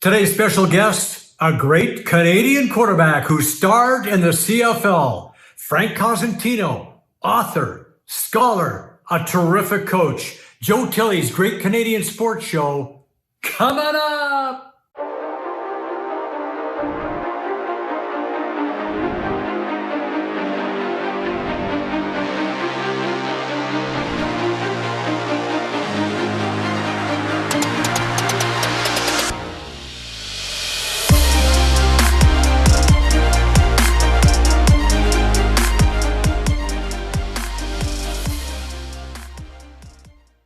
Today's special guest, a great Canadian quarterback who starred in the CFL, Frank Cosentino, author, scholar, a terrific coach. Joe Tilley's Great Canadian Sports Show, coming up.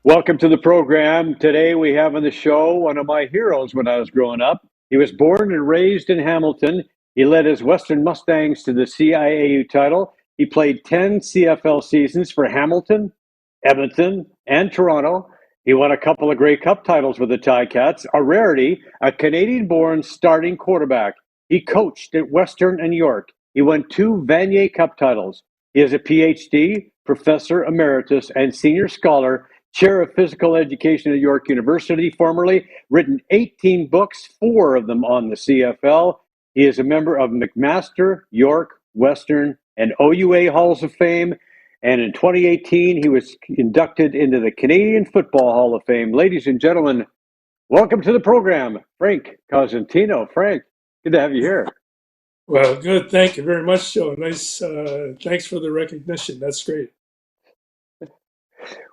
Welcome to the program. Today we have on the show one of my heroes when I was growing up. He was born and raised in Hamilton. He led his Western Mustangs to the CIAU title. He played 10 CFL seasons for Hamilton, Edmonton, and Toronto. He won a couple of Grey Cup titles with the Ticats. A rarity, a Canadian-born starting quarterback. He coached at Western and York. He won 2 Vanier Cup titles. He is a PhD, Professor Emeritus, and Senior Scholar, Chair of Physical Education at York University, formerly written 18 books, 4 of them on the CFL. He is a member of McMaster, York, Western, and OUA Halls of Fame. And in 2018, he was inducted into the Canadian Football Hall of Fame. Ladies and gentlemen, welcome to the program, Frank Cosentino. Frank, good to have you here. Well, good. Thank you very much, Joe. Nice. Thanks for the recognition. That's great.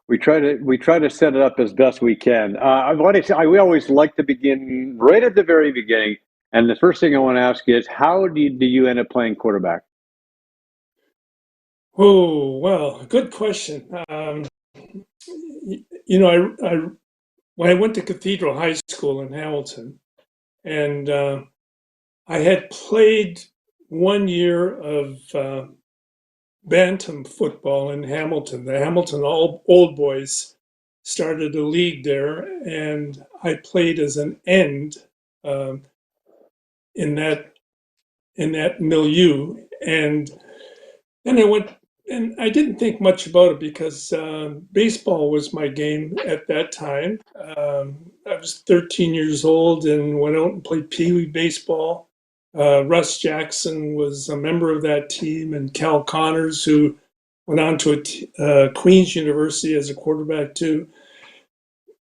We try to set it up as best we can. We always like to begin right at the very beginning. And the first thing I want to ask you is, how do you end up playing quarterback? Oh, well, good question. When I went to Cathedral High School in Hamilton, and I had played 1 year of bantam football in Hamilton. The Hamilton Old Boys started a league there, and I played as an end in that milieu. And then I went, and I didn't think much about it because baseball was my game at that time. I was 13 years old and went out and played Pee Wee baseball. Russ Jackson was a member of that team, and Cal Connors, who went on to Queen's University as a quarterback too.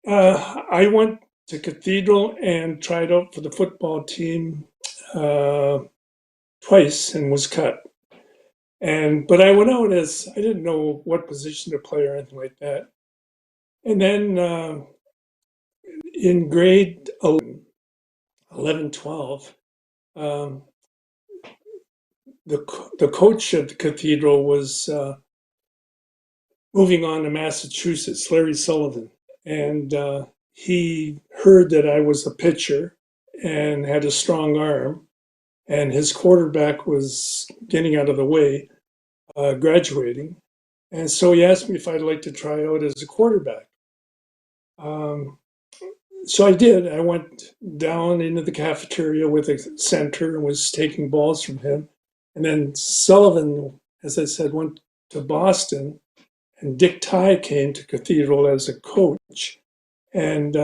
I went to Cathedral and tried out for the football team twice and was cut. But I went out as, I didn't know what position to play or anything like that. And then in grade 11, 12, the coach of the Cathedral was moving on to Massachusetts, Larry Sullivan. And he heard that I was a pitcher and had a strong arm, and his quarterback was getting out of the way, graduating. And so he asked me if I'd like to try out as a quarterback. So I did. I went down into the cafeteria with a center and was taking balls from him. And then Sullivan, as I said, went to Boston, and Dick Tye came to Cathedral as a coach. And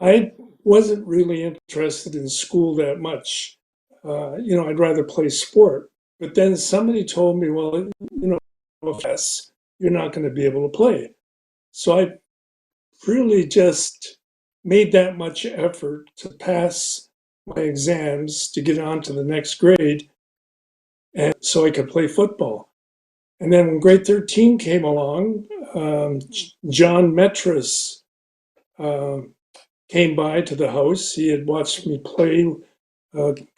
I wasn't really interested in school that much. I'd rather play sport. But then somebody told me, well, yes, you're not going to be able to play. So I really just made that much effort to pass my exams to get on to the next grade, and so I could play football. And then when grade 13 came along, John Metris came by to the house. He had watched me play.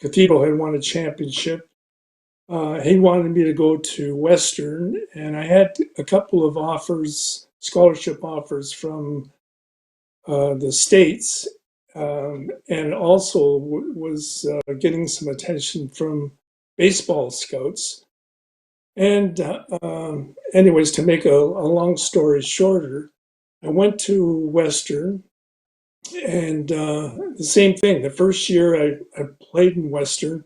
Cathedral had won a championship. He wanted me to go to Western, and I had a couple of offers, scholarship offers from the States, and also was getting some attention from baseball scouts. And anyways, to make a long story shorter, I went to Western, and the same thing. The first year I played in Western,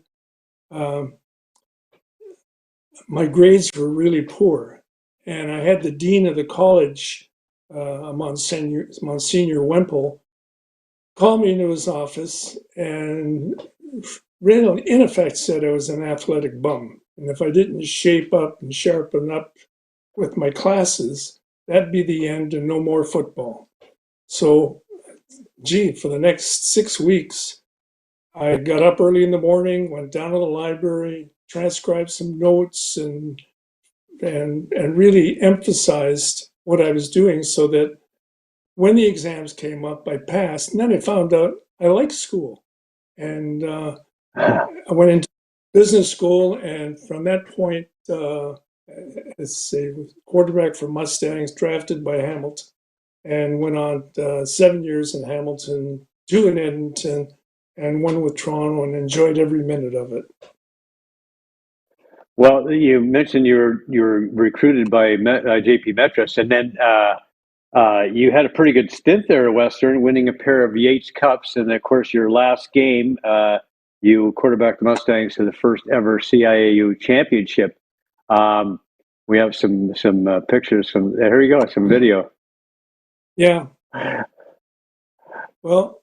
my grades were really poor. And I had the dean of the college, Monsignor Wemple, called me into his office and really, in effect, said I was an athletic bum. And if I didn't shape up and sharpen up with my classes, that'd be the end and no more football. So, gee, for the next 6 weeks, I got up early in the morning, went down to the library, transcribed some notes, and really emphasized what I was doing so that when the exams came up, I passed. And then I found out I liked school. And I went into business school, and from that point, as a quarterback for Mustangs, drafted by Hamilton, and went on 7 years in Hamilton, 2 in Edmonton, and 1 with Toronto, and enjoyed every minute of it. Well, you mentioned you were recruited by JP Metris, and then you had a pretty good stint there at Western, winning a pair of Yates Cups, and of course, your last game, you quarterbacked the Mustangs to the first ever CIAU championship. We have some pictures. Here you go, some video. Yeah. Well,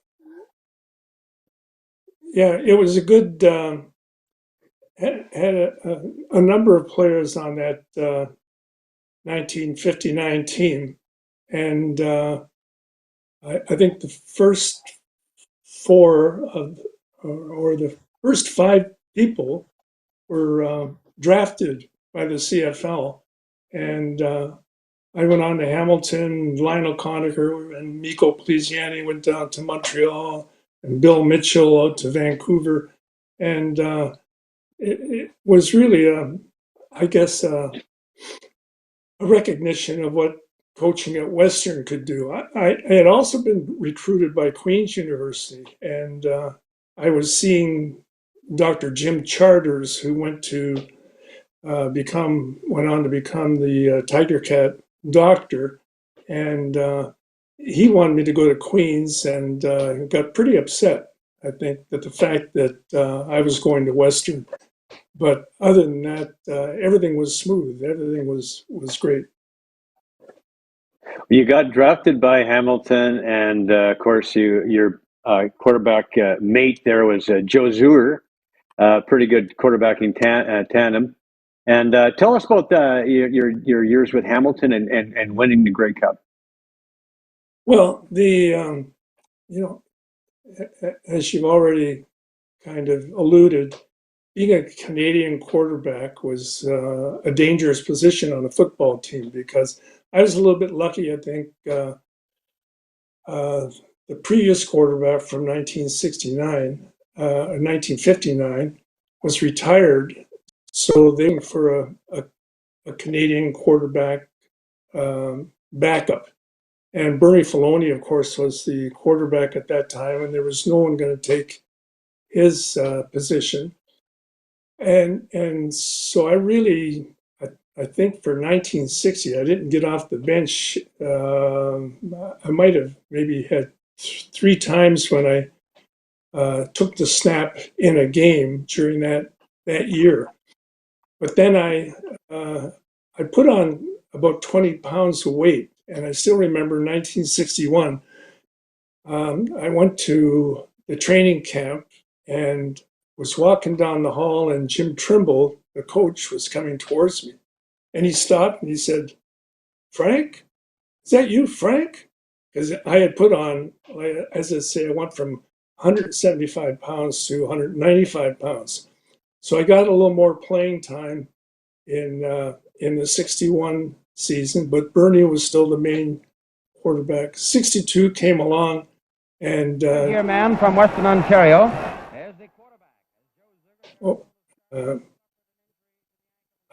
yeah, it was a good. Had a number of players on that 1959 team, and I think the first 4 of, or the first 5 people were drafted by the CFL, and I went on to Hamilton. Lionel Conacher and Miko Pleziani went down to Montreal, and Bill Mitchell out to Vancouver, and it was really, I guess, a recognition of what coaching at Western could do. I had also been recruited by Queen's University, and I was seeing Dr. Jim Charters, who went on to become the Tiger Cat doctor, and he wanted me to go to Queen's, and got pretty upset, I think, that the fact that I was going to Western. But other than that, everything was smooth. Everything was great. You got drafted by Hamilton, and of course, your quarterback mate there was Joe Zuer, pretty good quarterbacking tandem. And tell us about your years with Hamilton and winning the Grey Cup. Well, as you've already kind of alluded, being a Canadian quarterback was a dangerous position on a football team, because I was a little bit lucky, I think. The previous quarterback from 1959 was retired, so they went for a Canadian quarterback backup. And Bernie Filoni, of course, was the quarterback at that time, and there was no one going to take his position. And so I think for 1960, I didn't get off the bench. I might have maybe had 3 times when I took the snap in a game during that year. But then I put on about 20 pounds of weight, and I still remember 1961. I went to the training camp and was walking down the hall, and Jim Trimble, the coach, was coming towards me. And he stopped and he said, "Frank, is that you, Frank?" Because I had put on, as I say, I went from 175 pounds to 195 pounds. So I got a little more playing time in the 61 season, but Bernie was still the main quarterback. 62 came along, and Your man from Western Ontario. There's the quarterback.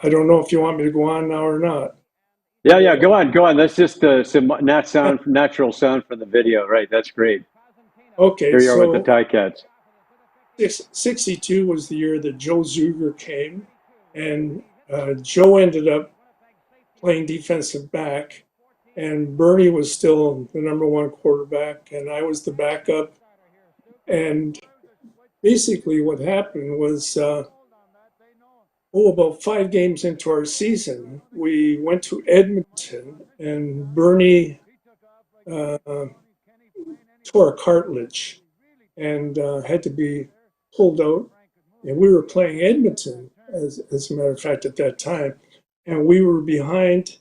I don't know if you want me to go on now or not. Yeah, go on. That's just some natural sound from the video, right? That's great. Okay, here you are with the Ticats. 62 was the year that Joe Zuger came, and Joe ended up playing defensive back, and Bernie was still the number 1 quarterback, and I was the backup. And basically what happened was, about 5 games into our season, we went to Edmonton, and Bernie tore a cartilage and had to be pulled out. And we were playing Edmonton, as a matter of fact, at that time. And we were behind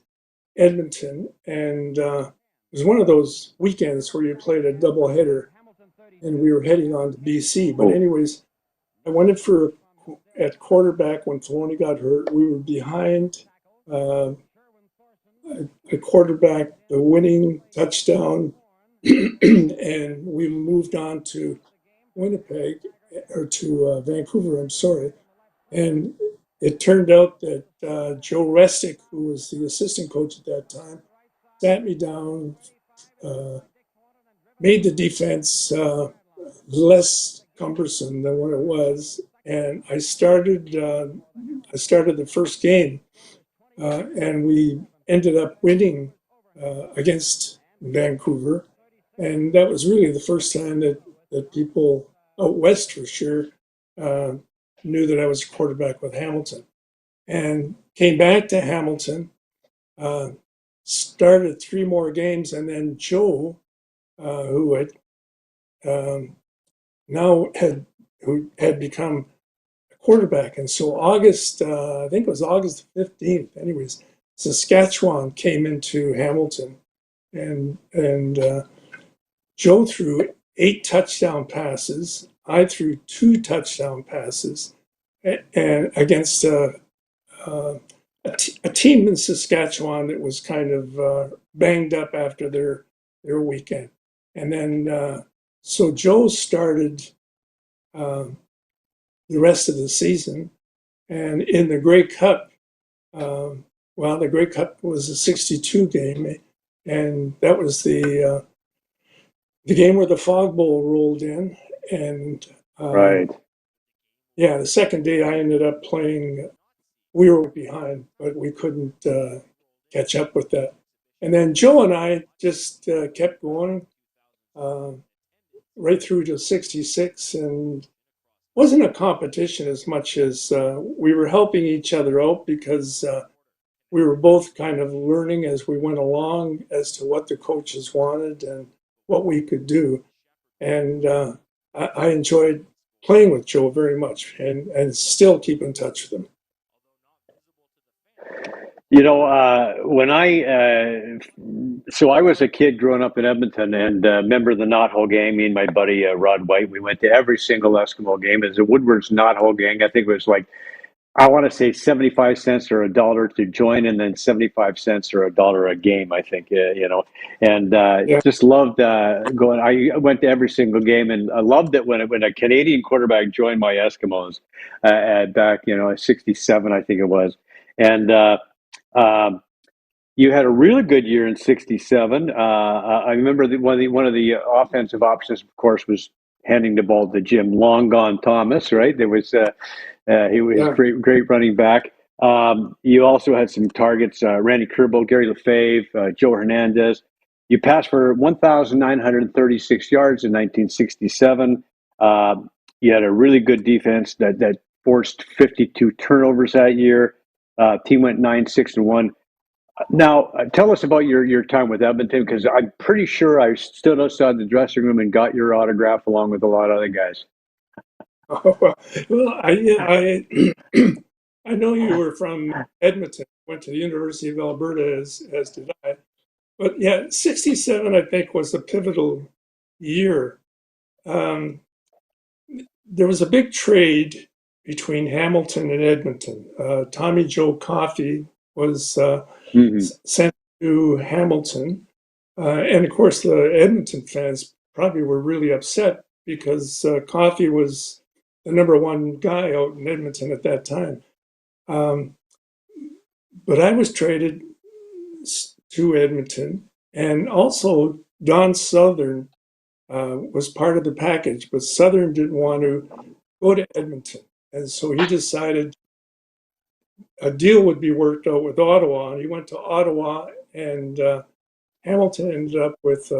Edmonton. And it was one of those weekends where you played a doubleheader, and we were heading on to BC. But anyways, I went in at quarterback when Filoni got hurt. We were behind a quarterback, the winning touchdown, and we moved on to Winnipeg, or to Vancouver, I'm sorry. And it turned out that Joe Restick, who was the assistant coach at that time, sat me down, made the defense less cumbersome than what it was, and I started the first game, and we ended up winning against Vancouver, and that was really the first time that people out west, for sure, knew that I was a quarterback with Hamilton. And came back to Hamilton, started 3 more games, and then Joe, who had become a quarterback. And so I think it was August 15th, anyways, Saskatchewan came into Hamilton, and Joe threw 8 touchdown passes. I threw 2 touchdown passes, and against a team in Saskatchewan that was kind of banged up after their weekend. And then so Joe started the rest of the season, and in the Grey Cup, the Grey Cup was a 62 game, and that was the game where the Fog Bowl rolled in, and Right. yeah, the second day I ended up playing. We were behind, but we couldn't catch up with that. And then Joe and I just kept going right through to 66, and wasn't a competition as much as we were helping each other out, because we were both kind of learning as we went along as to what the coaches wanted and what we could do. And I enjoyed playing with Joe very much, and still keep in touch with him. You know, when so I was a kid growing up in Edmonton, and member of the knot hole gang, me and my buddy Rod White, we went to every single Eskimo game. It was a Woodward's knot hole gang. I think it was like, I want to say 75 cents or $1 to join, and then 75 cents or $1 a game, I think, and Yeah. just loved going. I went to every single game, and I loved it when a Canadian quarterback joined my Eskimos back, 67, I think it was. And you had a really good year in '67. I remember one of the offensive options, of course, was handing the ball to Jim Long Gone Thomas. Right, there was he was great running back. You also had some targets: Randy Kerbo, Gary Lefebvre, Joe Hernandez. You passed for 1,936 yards in 1967. You had a really good defense that forced 52 turnovers that year. Team went 9-6-1. Now, tell us about your time with Edmonton, because I'm pretty sure I stood outside the dressing room and got your autograph along with a lot of other guys. Well, I know you were from Edmonton, went to the University of Alberta, as did I. But yeah, 67, I think, was a pivotal year. There was a big trade between Hamilton and Edmonton. Tommy Joe Coffey was sent to Hamilton. And of course, the Edmonton fans probably were really upset, because Coffey was the #1 guy out in Edmonton at that time. But I was traded to Edmonton, and also Don Southern was part of the package, but Southern didn't want to go to Edmonton. And so he decided a deal would be worked out with Ottawa, and he went to Ottawa, and Hamilton ended up with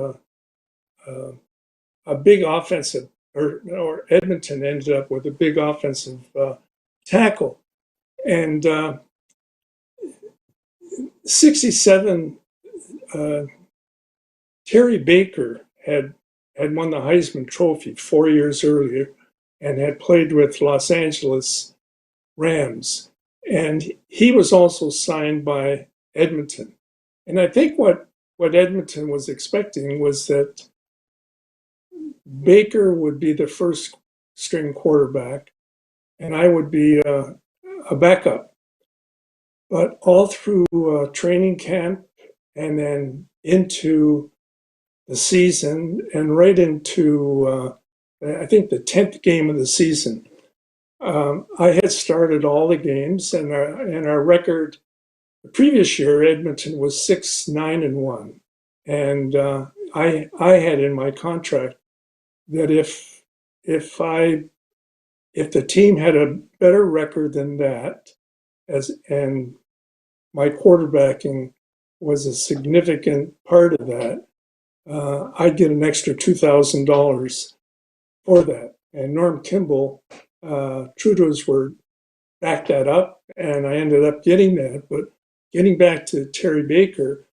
a big offensive, or Edmonton ended up with a big offensive tackle. And 67, Terry Baker had had won the Heisman Trophy 4 years earlier and had played with Los Angeles Rams. And he was also signed by Edmonton. And I think what Edmonton was expecting was that Baker would be the first string quarterback and I would be a backup. But all through training camp and then into the season and right into, I think, the 10th game of the season, I had started all the games, and our record the previous year, Edmonton was 6-9-1, and I had in my contract that if the team had a better record than that, and my quarterbacking was a significant part of that, I'd get an extra $2,000 for that. And Norm Kimball, true to his word, backed that up, and I ended up getting that. But getting back to Terry Baker,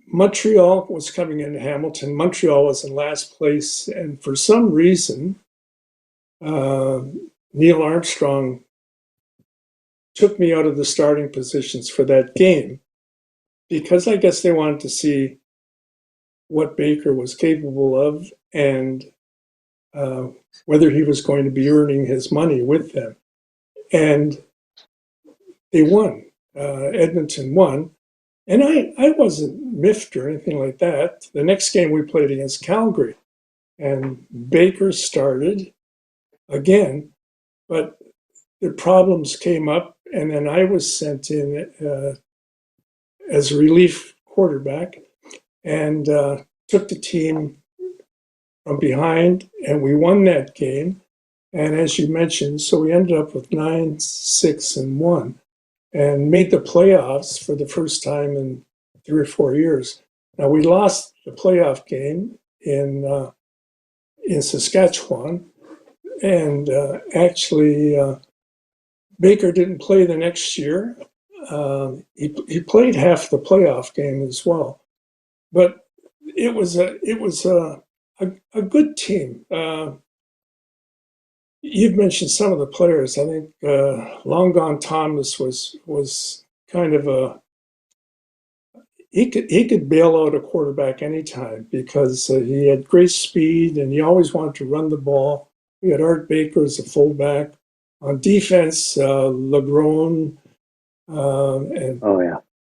Montreal was coming into Hamilton. Montreal was in last place, and for some reason, Neil Armstrong took me out of the starting positions for that game because I guess they wanted to see what Baker was capable of and whether he was going to be earning his money with them. And they won. Edmonton won. And I wasn't miffed or anything like that. The next game we played against Calgary, and Baker started again, but the problems came up, and then I was sent in as a relief quarterback and took the team from behind, and we won that game. And as you mentioned, so we ended up with 9-6-1 and made the playoffs for the first time in 3 or 4 years. Now, we lost the playoff game in Saskatchewan, and actually Baker didn't play the next year. He played half the playoff game as well, but it was a good team. You've mentioned some of the players. I think Long Gone Thomas was kind of he could bail out a quarterback anytime because he had great speed and he always wanted to run the ball. We had Art Baker as a fullback. On defense, Legrone and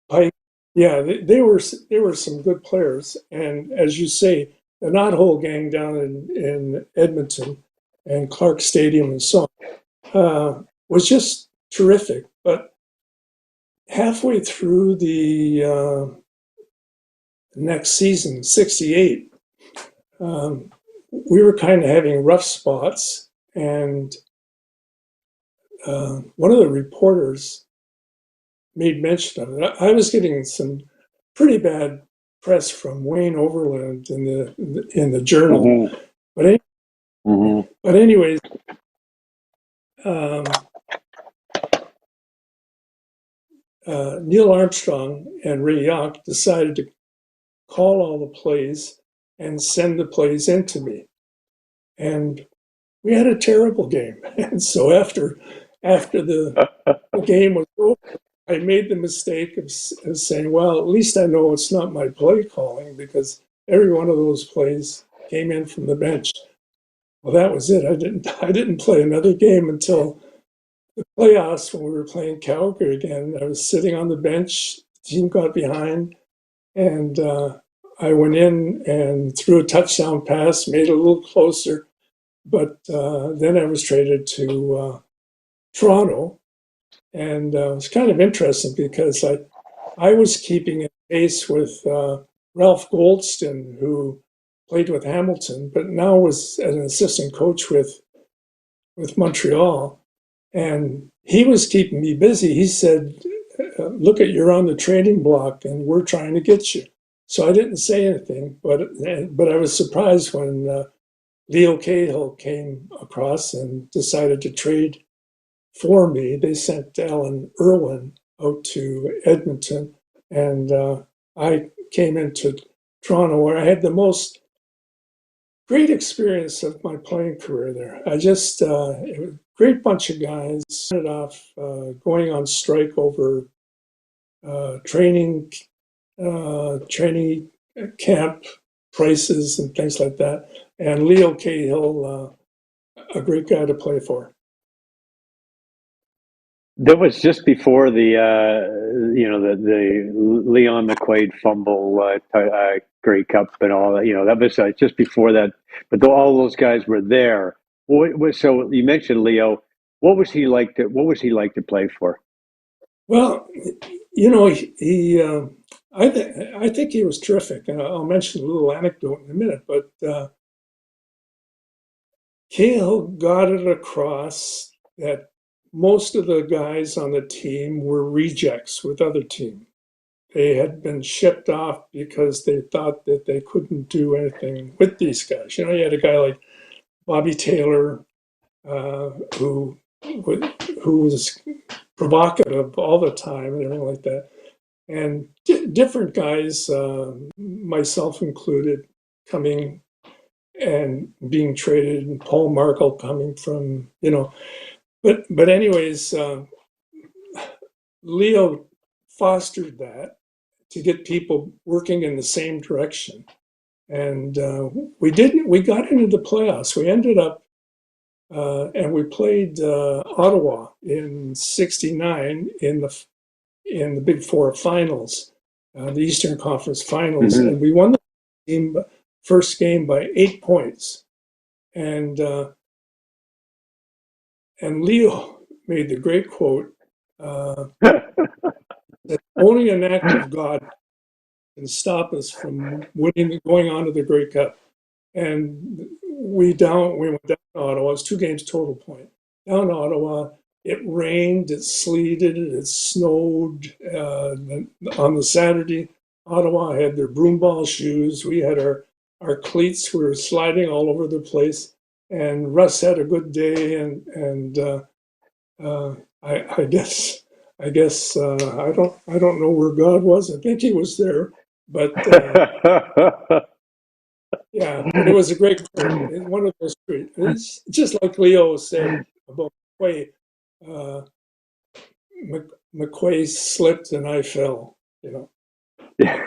Pike. Yeah, they were some good players. And as you say, the Knothole gang down in Edmonton and Clark Stadium and so on was just terrific. But halfway through the next season, 68, we were kind of having rough spots. And one of the reporters made mention of it. I was getting some pretty bad press from Wayne Overland in the Journal. Mm-hmm. But anyways, Neil Armstrong and Ray Yonk decided to call all the plays and send the plays into me. And we had a terrible game. And so after the game was over, I made the mistake of saying, well, at least I know it's not my play calling because every one of those plays came in from the bench. Well, that was it. I didn't play another game until the playoffs when we were playing Calgary again. I was sitting on the bench. The team got behind, and I went in and threw a touchdown pass, made it a little closer. But then I was traded to Toronto, and it was kind of interesting because I was keeping in pace with Ralph Goldston, who played with Hamilton, but now was an assistant coach with Montreal. And he was keeping me busy. He said, look, you're on the trading block and we're trying to get you. So I didn't say anything, but I was surprised when Leo Cahill came across and decided to trade for me. They sent Alan Irwin out to Edmonton, and I came into Toronto, where I had the most great experience of my playing career there. I just, it was a great bunch of guys. Started off going on strike over training camp prices and things like that. And Leo Cahill, a great guy to play for. That was just before the the Leon McQuaid fumble, Grey Cup and all that. That was just before that. But all those guys were there. So you mentioned Leo. What was he like to play for? Well, I think he was terrific. And I'll mention a little anecdote in a minute, but Cahill got it across that most of the guys on the team were rejects with other teams. They had been shipped off because they thought that they couldn't do anything with these guys. You had a guy like Bobby Taylor, who was provocative all the time and everything like that. And different guys, myself included, coming and being traded, and Paul Markle coming from, But anyways, Leo fostered that to get people working in the same direction. And we got into the playoffs. We ended up, and we played Ottawa in '69 in the Big Four finals, the Eastern Conference finals. Mm-hmm. And we won the first game by 8 points. And Leo made the great quote, that only an act of God can stop us from going on to the Grey Cup. And we went down to Ottawa. It was 2 games total point. Down to Ottawa, it rained, it sleeted, it snowed. On the Saturday, Ottawa had their broomball shoes. We had our cleats. We were sliding all over the place. And Russ had a good day. And I guess I don't know where God was. I think he was there, but yeah, but it was a great quote. It's one of those great. It's just like Leo said about McQuay. McQuay slipped and I fell. Yeah.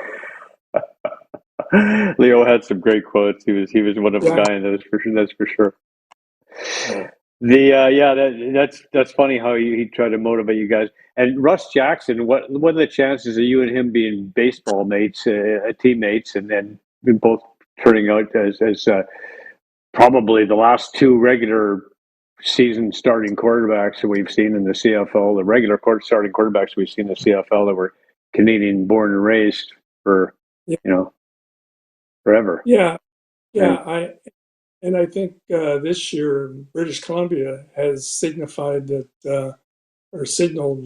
Leo had some great quotes. He was one of a kind. That's for sure. That's funny how he tried to motivate you guys. And Russ Jackson, what are the chances of you and him being baseball mates, teammates, and then both turning out as probably the last 2 regular season starting quarterbacks that we've seen in the CFL, the regular starting quarterbacks we've seen in the CFL that were Canadian born and raised for forever. Yeah. I think this year British Columbia has signaled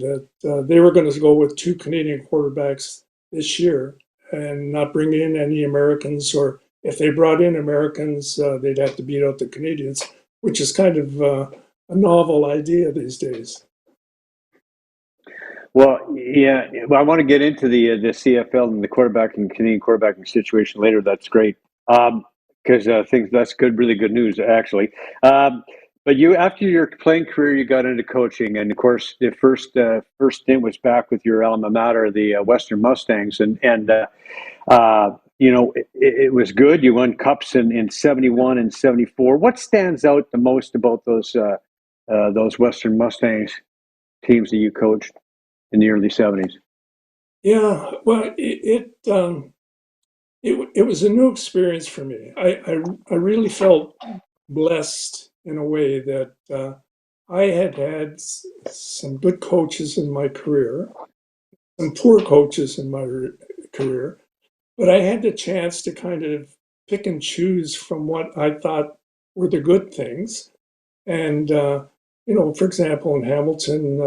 that they were going to go with 2 Canadian quarterbacks this year and not bring in any Americans, or if they brought in Americans, they'd have to beat out the Canadians, which is kind of a novel idea these days. Well, yeah. Well, I want to get into the CFL and the Canadian quarterbacking situation later. That's great, because I think that's really good news, actually. But you, after your playing career, you got into coaching, and of course, the first stint was back with your alma mater, the Western Mustangs, and it was good. You won cups in '71 and '74. What stands out the most about those Western Mustangs teams that you coached in the early '70s? Yeah, well, it was a new experience for me. I really felt blessed in a way that I had some good coaches in my career, some poor coaches in my career, but I had the chance to kind of pick and choose from what I thought were the good things. And, for example, in Hamilton,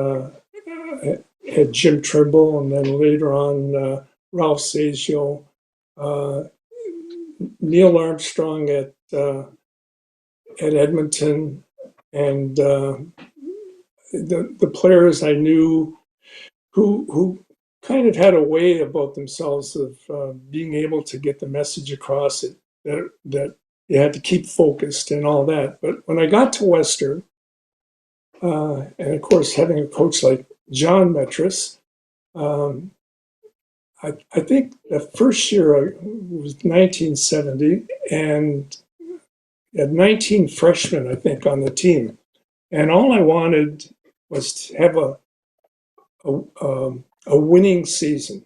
I had Jim Trimble, and then later on, Ralph Sagio, Neil Armstrong at Edmonton, and the players I knew who kind of had a way about themselves of being able to get the message across that you had to keep focused and all that. But when I got to Western, and of course having a coach like John Metris, I think the first year was 1970, and had 19 freshmen, I think, on the team. And all I wanted was to have a winning season.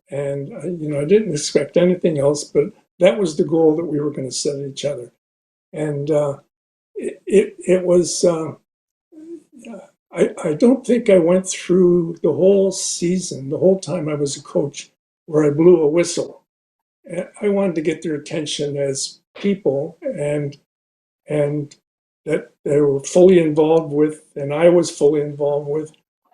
And, I didn't expect anything else, but that was the goal that we were going to set each other. And it was, I don't think I went through the whole season, the whole time I was a coach, where I blew a whistle. I wanted to get their attention as people and that they were fully involved with, and I was fully involved with.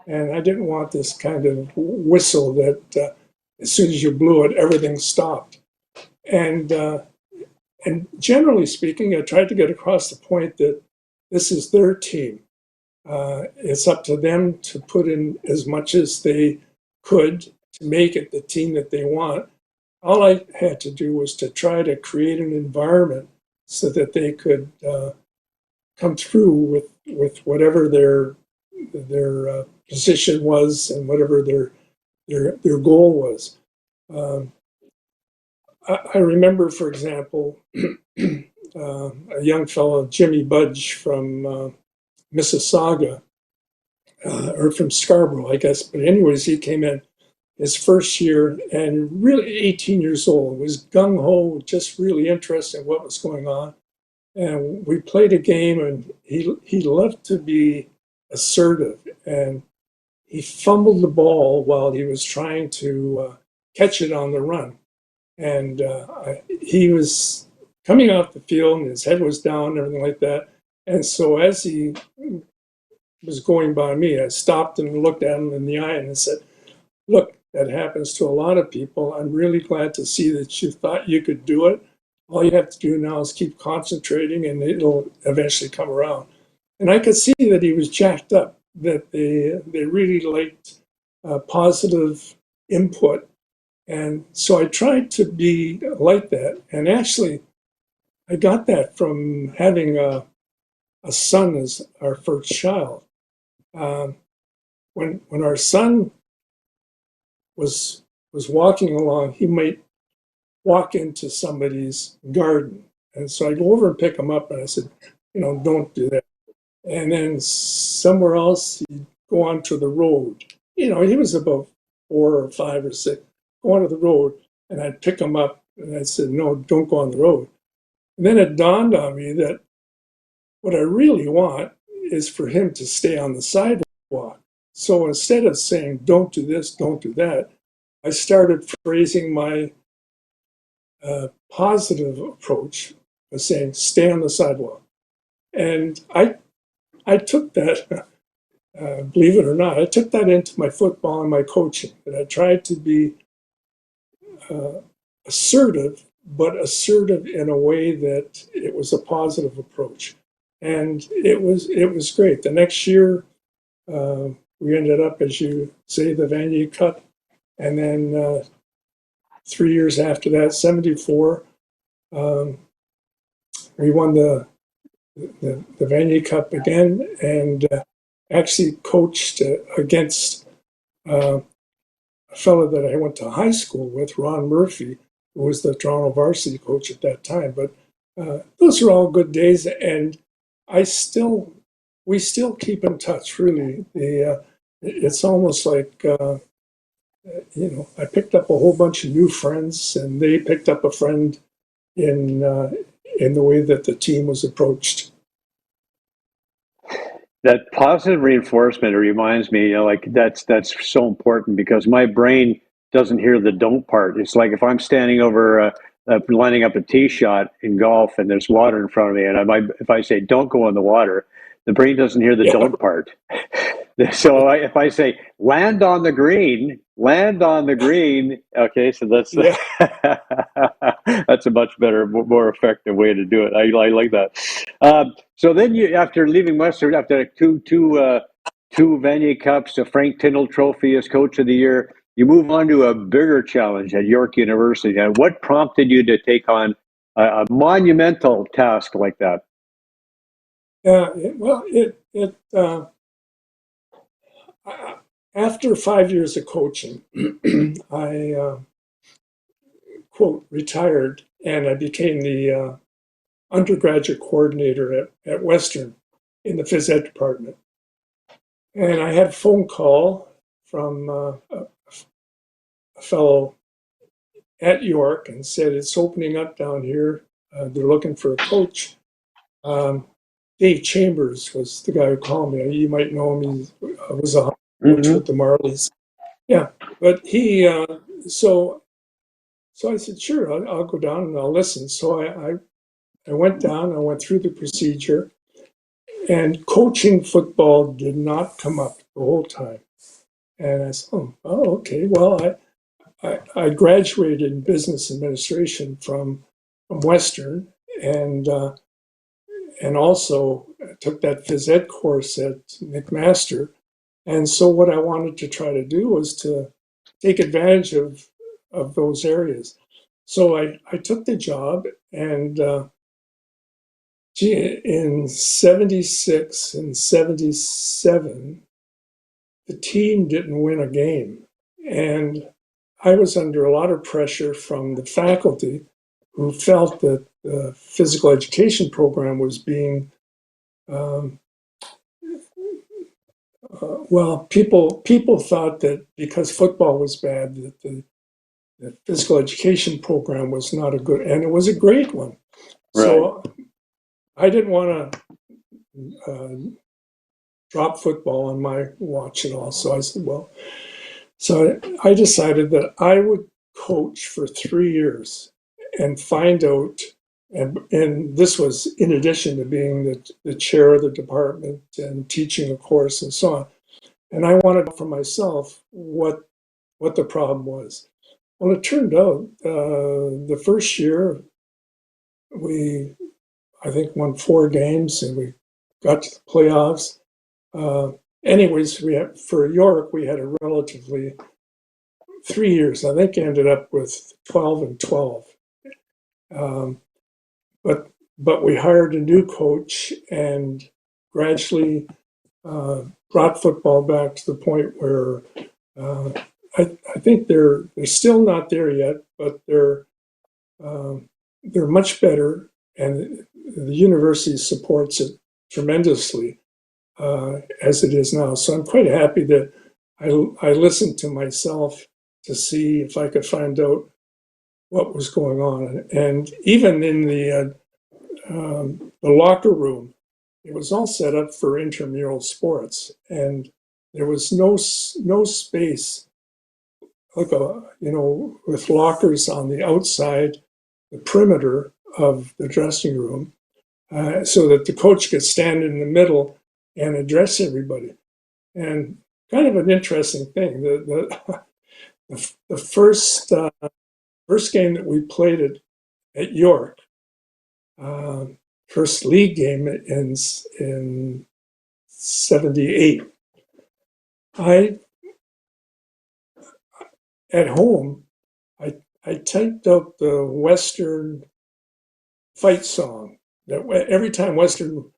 And I didn't want this kind of whistle that as soon as you blew it, everything stopped. And generally speaking, I tried to get across the point that this is their team. It's up to them to put in as much as they could to make it the team that they want. All I had to do was to try to create an environment so that they could come through with whatever their position was and whatever their goal was. I remember, for example, a young fellow, Jimmy Budge from Mississauga, or from Scarborough, I guess. But anyways, he came in his first year and really 18 years old, was gung-ho, just really interested in what was going on. And we played a game, and he loved to be assertive, and he fumbled the ball while he was trying to catch it on the run. And he was coming off the field, and his head was down and everything like that. And so as he was going by me, I stopped and looked at him in the eye and I said, "Look, that happens to a lot of people. I'm really glad to see that you thought you could do it. All you have to do now is keep concentrating and it'll eventually come around." And I could see that he was jacked up, that they really liked positive input. And so I tried to be like that. And actually, I got that from having a son as our first child. When our son was walking along, he might walk into somebody's garden. And so I go over and pick him up and I said, don't do that. And then somewhere else, he'd go onto the road. He was about 4 or 5 or 6, go onto the road, and I'd pick him up and I said, "No, don't go on the road." And then it dawned on me that what I really want is for him to stay on the sidewalk. So instead of saying, "Don't do this, don't do that," I started phrasing my positive approach of saying, "Stay on the sidewalk." And I took that, believe it or not, I took that into my football and my coaching. That I tried to be assertive, but assertive in a way that it was a positive approach. And it was great. The next year, we ended up, as you say, the Vanier Cup. And then 3 years after that, 74, we won the Vanier Cup again, and actually coached against a fellow that I went to high school with, Ron Murphy, who was the Toronto varsity coach at that time. But those are all good days, and we still keep in touch. Really, it's almost like I picked up a whole bunch of new friends, and they picked up a friend in the way that the team was approached. That positive reinforcement reminds me, that's so important, because my brain doesn't hear the don't part. It's like if I'm standing over lining up a tee shot in golf and there's water in front of me, and if I say don't go in the water, the brain doesn't hear the don't part. So if I say land on the green, okay, so that's that's a much better, more effective way to do it. I like that. So then you, after leaving Western, after two Vanier Cups, a Frank Tindall Trophy as Coach of the Year, you move on to a bigger challenge at York University. And what prompted you to take on a monumental task like that? After 5 years of coaching, I quote retired, and I became the undergraduate coordinator at Western in the phys ed department. And I had a phone call from a fellow at York and said, it's opening up down here. They're looking for a coach. Dave Chambers was the guy who called me. You might know him. He was a coach with the Marlies. Yeah, but he, so I said, sure, I'll go down and I'll listen. So I went down, I went through the procedure, and coaching football did not come up the whole time. And I said, oh, okay. Well, I graduated in business administration from Western, and also took that phys ed course at McMaster. And so what I wanted to try to do was to take advantage of those areas. So I took the job, and in 76 and 77, the team didn't win a game. And I was under a lot of pressure from the faculty who felt that the physical education program was being, people thought that because football was bad, that the physical education program was not a good, and it was a great one. Right. So I didn't want to drop football on my watch at all. So I said, well, so I decided that I would coach for 3 years and find out, and this was in addition to being the chair of the department and teaching a course and so on. And I wanted for myself what the problem was. Well, it turned out the first year we, I think, won 4 games and we got to the playoffs. Anyways, for York, we had a relatively 3 years. I think ended up with 12-12. But we hired a new coach and gradually brought football back to the point where I think they're still not there yet, but they're much better, and the university supports it tremendously as it is now. So I'm quite happy that I listened to myself to see if I could find out what was going on. And even in the locker room, it was all set up for intramural sports, and there was no space, like with lockers on the outside, the perimeter of the dressing room, so that the coach could stand in the middle and address everybody. And kind of an interesting thing, the first game that we played at York, first league game in 78. At home, I typed up the Western fight song that every time Western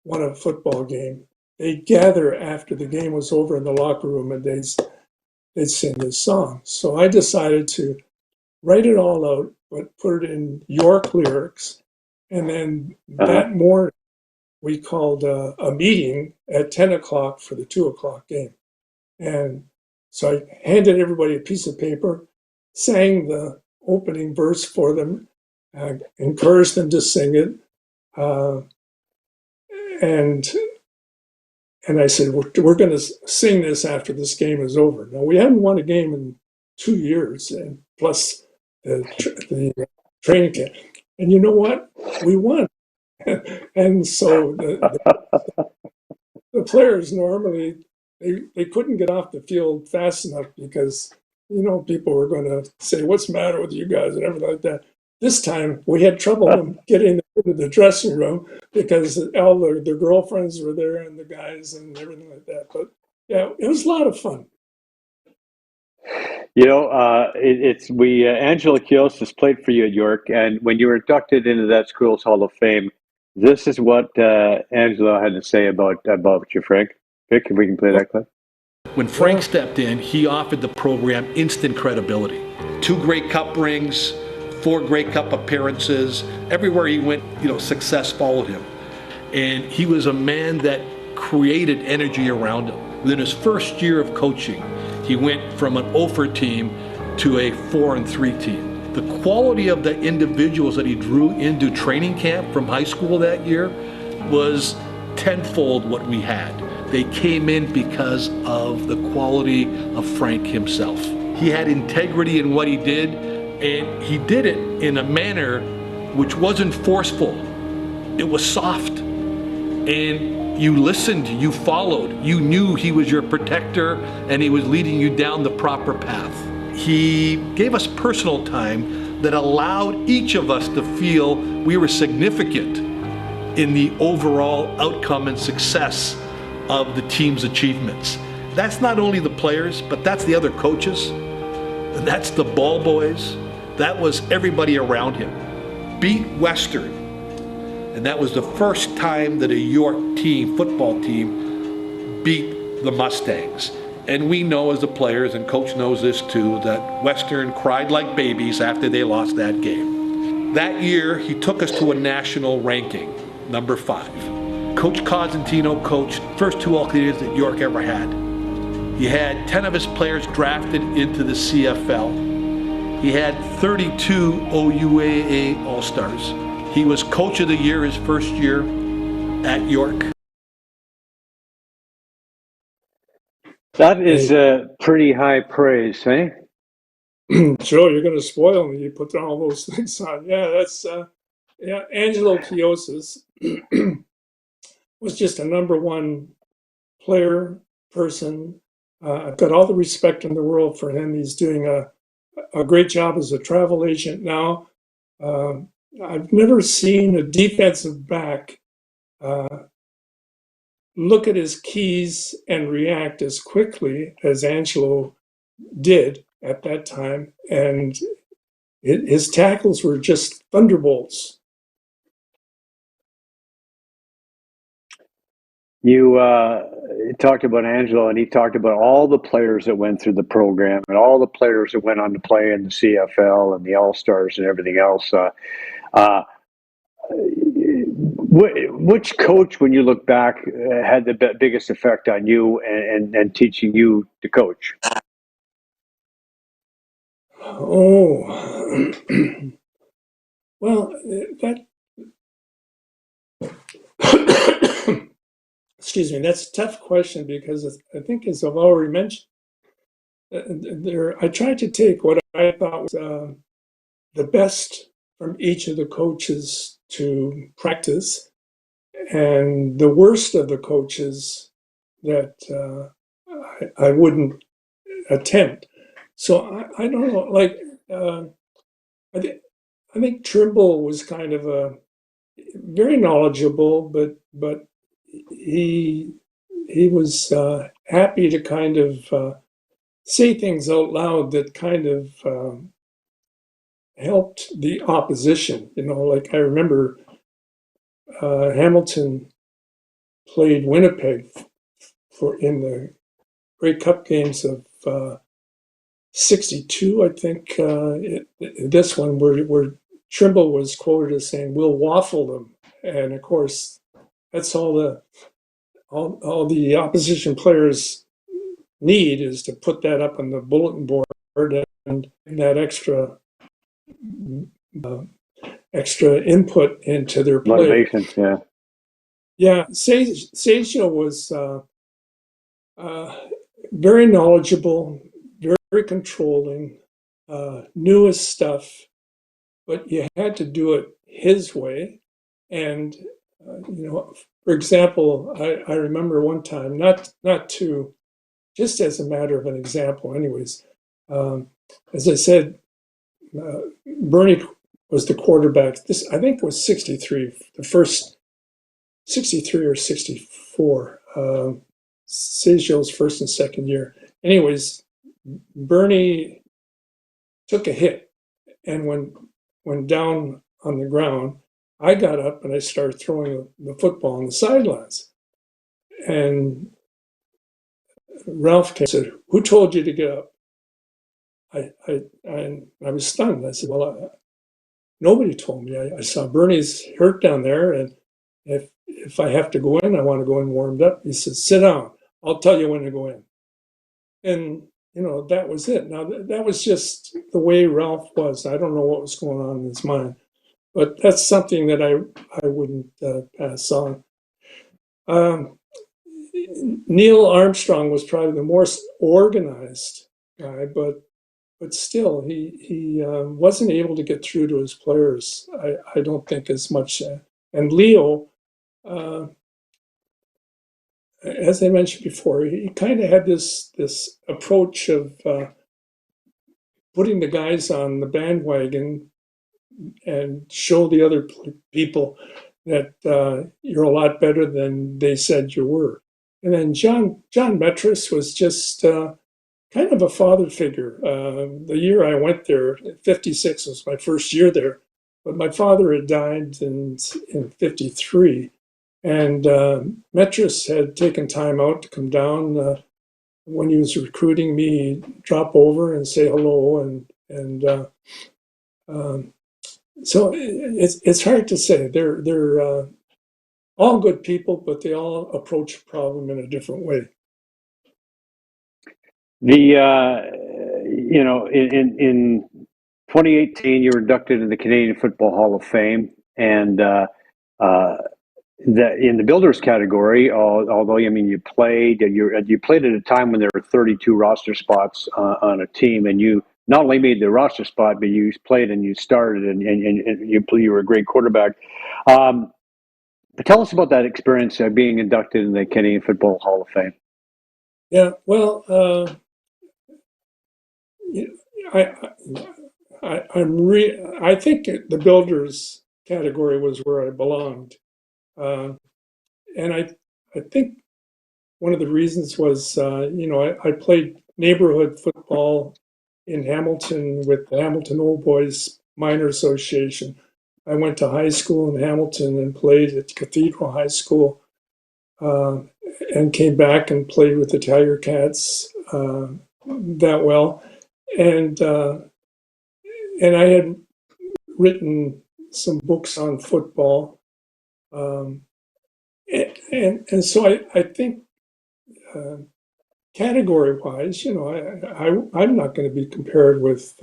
won a football game, they'd gather after the game was over in the locker room and they'd sing this song. So I decided to write it all out, but put it in York lyrics. And then that morning, we called a meeting at 10 o'clock for the 2 o'clock game. And so I handed everybody a piece of paper, sang the opening verse for them, encouraged them to sing it. And I said, we're going to sing this after this game is over. Now, we hadn't won a game in 2 years, and plus the training camp. And you know what? We won. And so the players normally, they couldn't get off the field fast enough because, people were going to say, what's the matter with you guys and everything like that. This time we had trouble getting into the dressing room because all their girlfriends were there and the guys and everything like that. But yeah, it was a lot of fun. Angela Kiosis played for you at York, and when you were inducted into that school's Hall of Fame, this is what Angela had to say about you, Frank. Vic, if we can play that clip. When Frank stepped in, he offered the program instant credibility. 2 Grey Cup rings, 4 Grey Cup appearances. Everywhere he went, success followed him. And he was a man that created energy around him. Within his first year of coaching, he went from an 0-for team to a 4-3 team. The quality of the individuals that he drew into training camp from high school that year was tenfold what we had. They came in because of the quality of Frank himself. He had integrity in what he did, and he did it in a manner which wasn't forceful. It was soft. And you listened, you followed, you knew he was your protector and he was leading you down the proper path. He gave us personal time that allowed each of us to feel we were significant in the overall outcome and success of the team's achievements. That's not only the players, but that's the other coaches, that's the ball boys, that was everybody around him. Beat Western, and that was the first time that a York football team, beat the Mustangs. And we know as the players, and Coach knows this too, that Western cried like babies after they lost that game. That year, he took us to a national ranking, number 5. Coach Cosentino coached first 2 All-Canadians that York ever had. He had 10 of his players drafted into the CFL. He had 32 OUAA All-Stars. He was Coach of the Year his first year at York. That is pretty high praise, eh? Joe, you're going to spoil me. You put all those things on. Yeah, that's Angelo Kiosis was just a number 1 player, person. I've got all the respect in the world for him. He's doing a great job as a travel agent now. I've never seen a defensive back look at his keys and react as quickly as Angelo did at that time. And his tackles were just thunderbolts. You talked about Angelo, and he talked about all the players that went through the program and all the players that went on to play in the CFL and the All-Stars and everything else. Which coach, when you look back, had the biggest effect on you and teaching you to coach? Oh, well, that excuse me, that's a tough question because I think, as I've already mentioned, I tried to take what I thought was the best from each of the coaches to practice, and the worst of the coaches that I wouldn't attempt. So I don't know, like I think Trimble was kind of a very knowledgeable, but he was happy to kind of say things out loud that kind of helped the opposition. Like I remember Hamilton played Winnipeg in the Grey Cup games of '62, I think. This one where Trimble was quoted as saying, "We'll waffle them," and of course, that's all the opposition players need is to put that up on the bulletin board and that extra input into their play. Motivation, yeah. Yeah, Sergio was very knowledgeable, very controlling, knew his stuff, but you had to do it his way. And for example, I remember one time, not to, just as a matter of an example, anyways. As I said, Bernie was the quarterback. This, I think, was '63, the first 63 or 64. Sergio's first and second year. Anyways, Bernie took a hit and went down on the ground. I got up and I started throwing the football on the sidelines. And Ralph came and said, "Who told you to get up?" I was stunned. I said, "Well, nobody told me. I saw Bernie's hurt down there, and if I have to go in, I want to go in warmed up." He said, "Sit down. I'll tell you when to go in." And that was it. Now that was just the way Ralph was. I don't know what was going on in his mind, but that's something that I wouldn't pass on. Neil Armstrong was probably the most organized guy, but still, he wasn't able to get through to his players. I don't think as much. And Leo, as I mentioned before, he kind of had this approach of putting the guys on the bandwagon and show the other people that you're a lot better than they said you were. And then John Metris was just kind of a father figure. The year I went there, 56 was my first year there, but my father had died in 53. And Metris had taken time out to come down when he was recruiting me, he'd drop over and say hello. So it's hard to say. They're all good people, but they all approach a problem in a different way. In 2018, you were inducted in the Canadian Football Hall of Fame, and in the builders category, although you played at a time when there were 32 roster spots on a team, and you not only made the roster spot, but you played and you started, and you were a great quarterback. But tell us about that experience being inducted in the Canadian Football Hall of Fame. Yeah, well, I think the builders category was where I belonged, and I think one of the reasons was I played neighborhood football in Hamilton with the Hamilton Old Boys Minor Association. I went to high school in Hamilton and played at Cathedral High School, and came back and played with the Tiger Cats that well. And I had written some books on football. And so I think category-wise, I'm not going to be compared with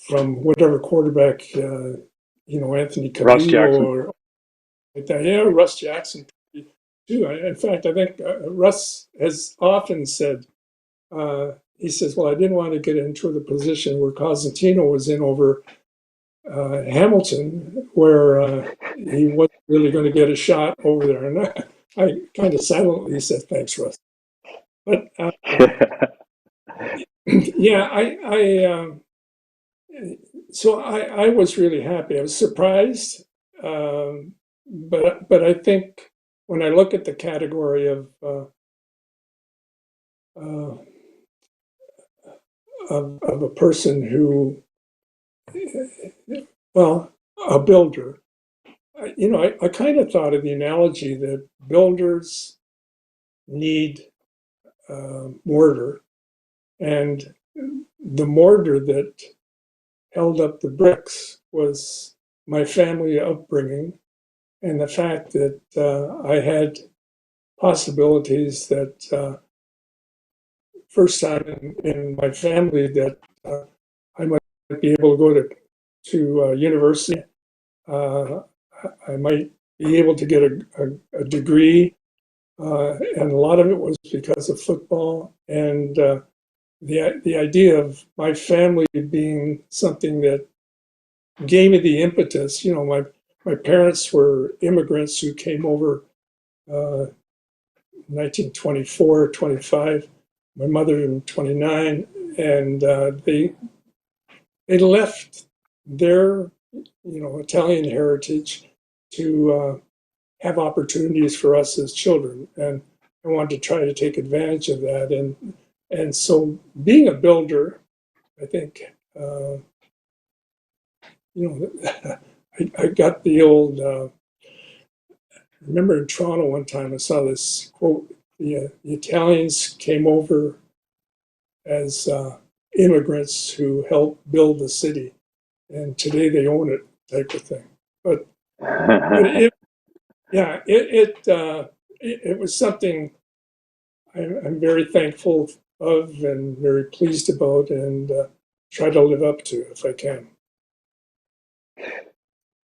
from whatever quarterback, Anthony Cavillo or like that. Yeah, Russ Jackson too. In fact, I think Russ has often said, he says, "Well, I didn't want to get into the position where Cosentino was in over Hamilton, where he wasn't really going to get a shot over there." And I kind of silently said, "Thanks, Russ." But yeah, so I was really happy. I was surprised, but I think when I look at the category of a person who, well, a builder, I kind of thought of the analogy that builders need mortar, and the mortar that held up the bricks was my family upbringing and the fact that I had possibilities that first time in my family that I might be able to go to university. I might be able to get a degree, and a lot of it was because of football and the idea of my family being something that gave me the impetus. My parents were immigrants who came over 1924, 25. My mother in 29, and they left their Italian heritage to have opportunities for us as children. And I wanted to try to take advantage of that. And so being a builder, I think, I got the old, I remember in Toronto one time I saw this quote, the Italians came over as immigrants who helped build the city, and today they own it, type of thing. But it was something I'm very thankful of and very pleased about, and try to live up to if I can.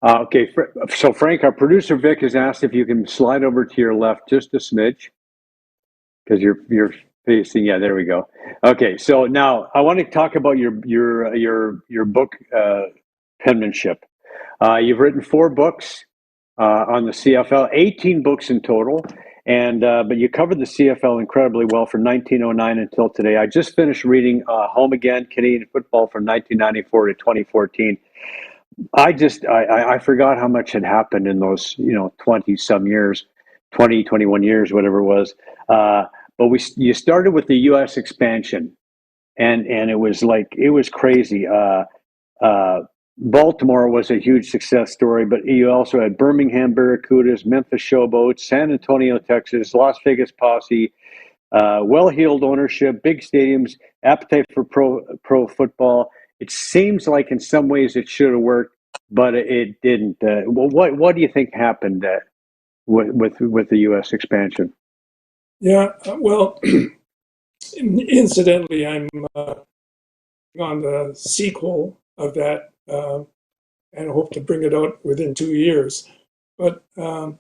Okay, so Frank, our producer Vic has asked if you can slide over to your left just a smidge, because you're facing. Yeah, there we go. Okay, so now I want to talk about your book penmanship. You've written 4 books on the CFL, 18 books in total, and but you covered the CFL incredibly well from 1909 until today. I just finished reading Home Again, Canadian Football from 1994 to 2014. I forgot how much had happened in those 20 some years, 20, 21 years, whatever it was. But you started with the U.S. expansion, and it was crazy. Baltimore was a huge success story, but you also had Birmingham Barracudas, Memphis Showboats, San Antonio, Texas, Las Vegas Posse, well-heeled ownership, big stadiums, appetite for pro football. It seems like in some ways it should have worked, but it didn't. What do you think happened with the U.S. expansion? Yeah, well, incidentally, I'm on the sequel of that, and hope to bring it out within 2 years. But I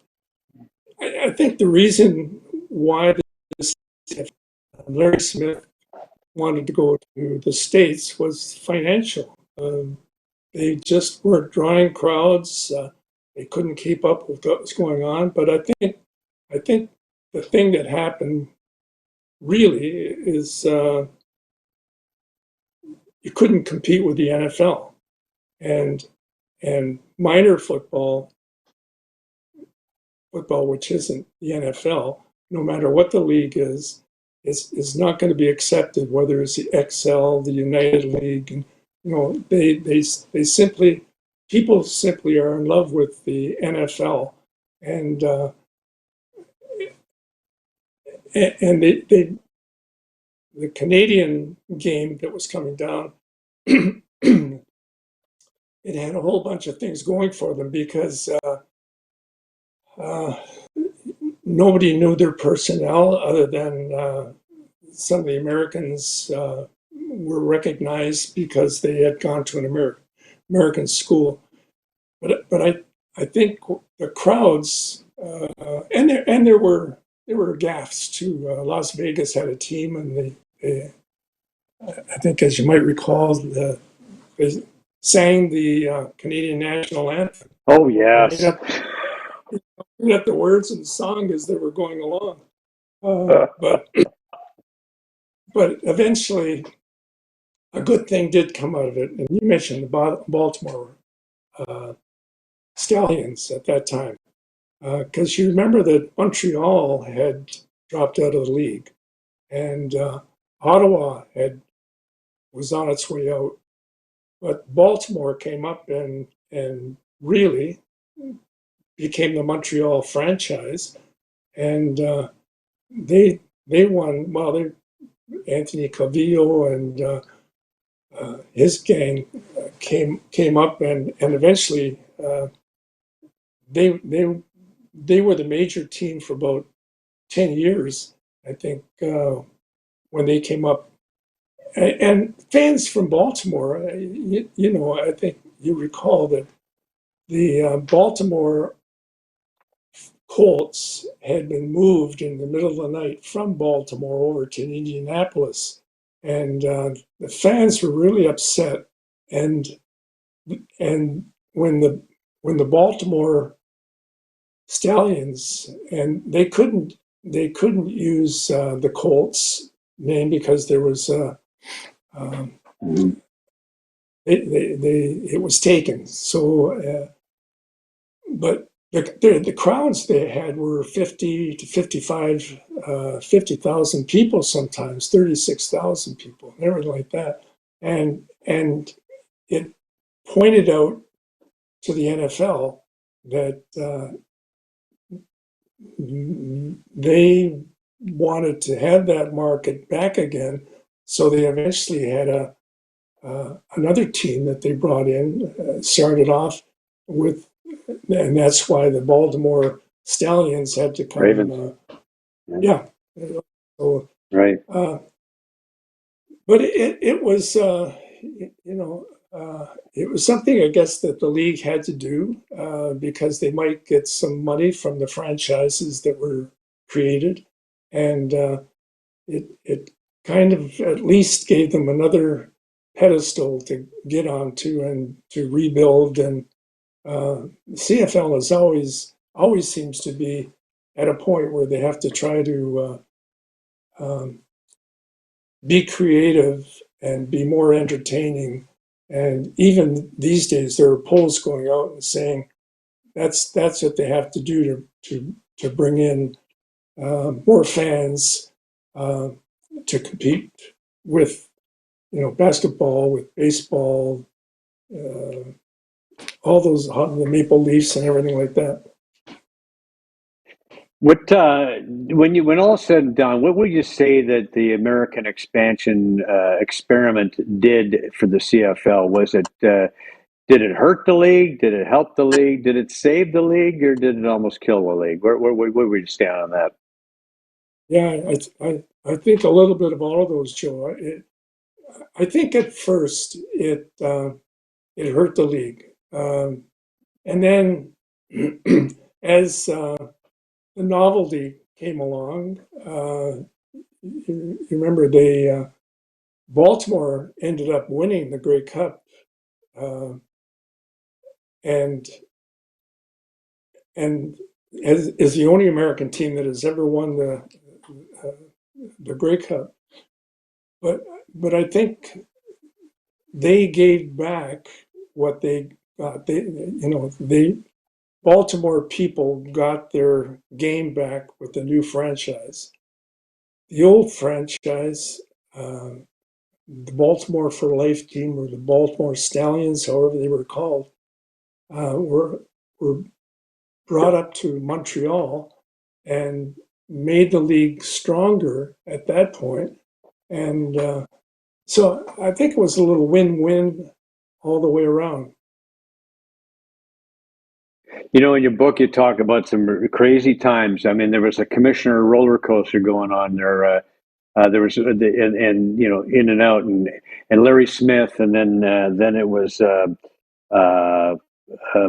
think the reason why Larry Smith wanted to go to the States was financial. They just weren't drawing crowds. They couldn't keep up with what was going on. But I think the thing that happened really is you couldn't compete with the NFL, and minor football, which isn't the NFL, no matter what the league is not going to be accepted, whether it's the XL, the United League. And, they simply, people simply are in love with the NFL, and the Canadian game that was coming down, it had a whole bunch of things going for them because nobody knew their personnel other than some of the Americans were recognized because they had gone to an American school. But I think the crowds and there were gaffes too. Las Vegas had a team, and I think, as you might recall, they sang the Canadian national anthem. Oh yes. They got the words of the song as they were going along, but eventually a good thing did come out of it. And you mentioned the Baltimore Stallions at that time, because you remember that Montreal had dropped out of the league, and Ottawa was on its way out, but Baltimore came up and really became the Montreal franchise, and they won. Well, Anthony Calvillo and his gang came up, and eventually they were the major team for about 10 years, I think, when they came up. And fans from Baltimore, I think you recall that the Baltimore Colts had been moved in the middle of the night from Baltimore over to Indianapolis, and the fans were really upset. And when the Baltimore Stallions, and they couldn't use the Colts name because there was it was taken. So, but the crowds they had were 50 to 55, 50,000 people sometimes, 36,000 people, everything like that. And it pointed out to the NFL that they wanted to have that market back again. So they eventually had another team that they brought in, started off with, and that's why the Baltimore Stallions had to come. Ravens. Yeah. So, Right. but it was, it was something, I guess, that the league had to do because they might get some money from the franchises that were created. And it kind of at least gave them another pedestal to get onto and to rebuild. And CFL is always seems to be at a point where they have to try to be creative and be more entertaining. And even these days, there are polls going out and saying that's what they have to do to bring in more fans to compete with, basketball, with baseball, all those, the Maple Leafs and everything like that. What when all is said and done, what would you say that the American expansion experiment did for the CFL? Was it did it hurt the league? Did it help the league? Did it save the league, or did it almost kill the league? Where would you stand on that? Yeah, I think a little bit of all of those, Joe. I think at first it hurt the league, and then as the novelty came along, you remember Baltimore ended up winning the Grey Cup, and is the only American team that has ever won the Grey Cup. But I think they gave back what they got. They Baltimore people got their game back with the new franchise. The old franchise, the Baltimore for Life team, or the Baltimore Stallions, however they were called, were brought up to Montreal and made the league stronger at that point. And so I think it was a little win-win all the way around. In your book, you talk about some crazy times. I mean, there was a commissioner roller coaster going on there. There was and in and out, and Larry Smith, and then it was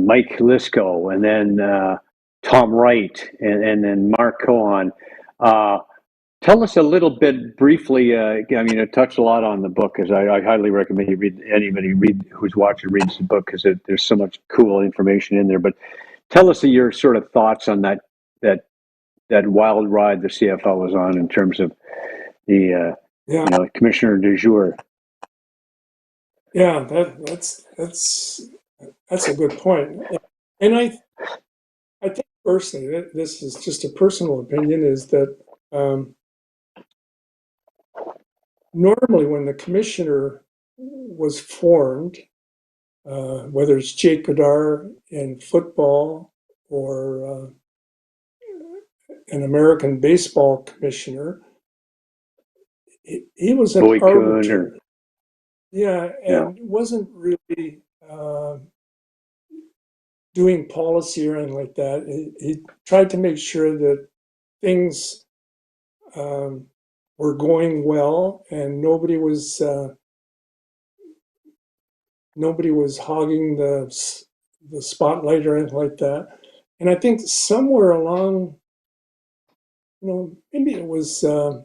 Mike Lisco, and then Tom Wright, and then Mark Cohen. Tell us a little bit briefly. I mean, it touched a lot on the book, because I highly recommend you read. Anybody who's watching reads the book, because there's so much cool information in there. But tell us your sort of thoughts on that wild ride the CFL was on in terms of the commissioner du jour. Yeah, that's a good point. And I think personally, this is just a personal opinion, is that normally when the commissioner was formed, whether it's Jake Godar in football or an American baseball commissioner, he was an arbiter. And wasn't really doing policy or anything like that. He tried to make sure that things were going well, and nobody was hogging the spotlight or anything like that. And I think somewhere along, maybe it was, I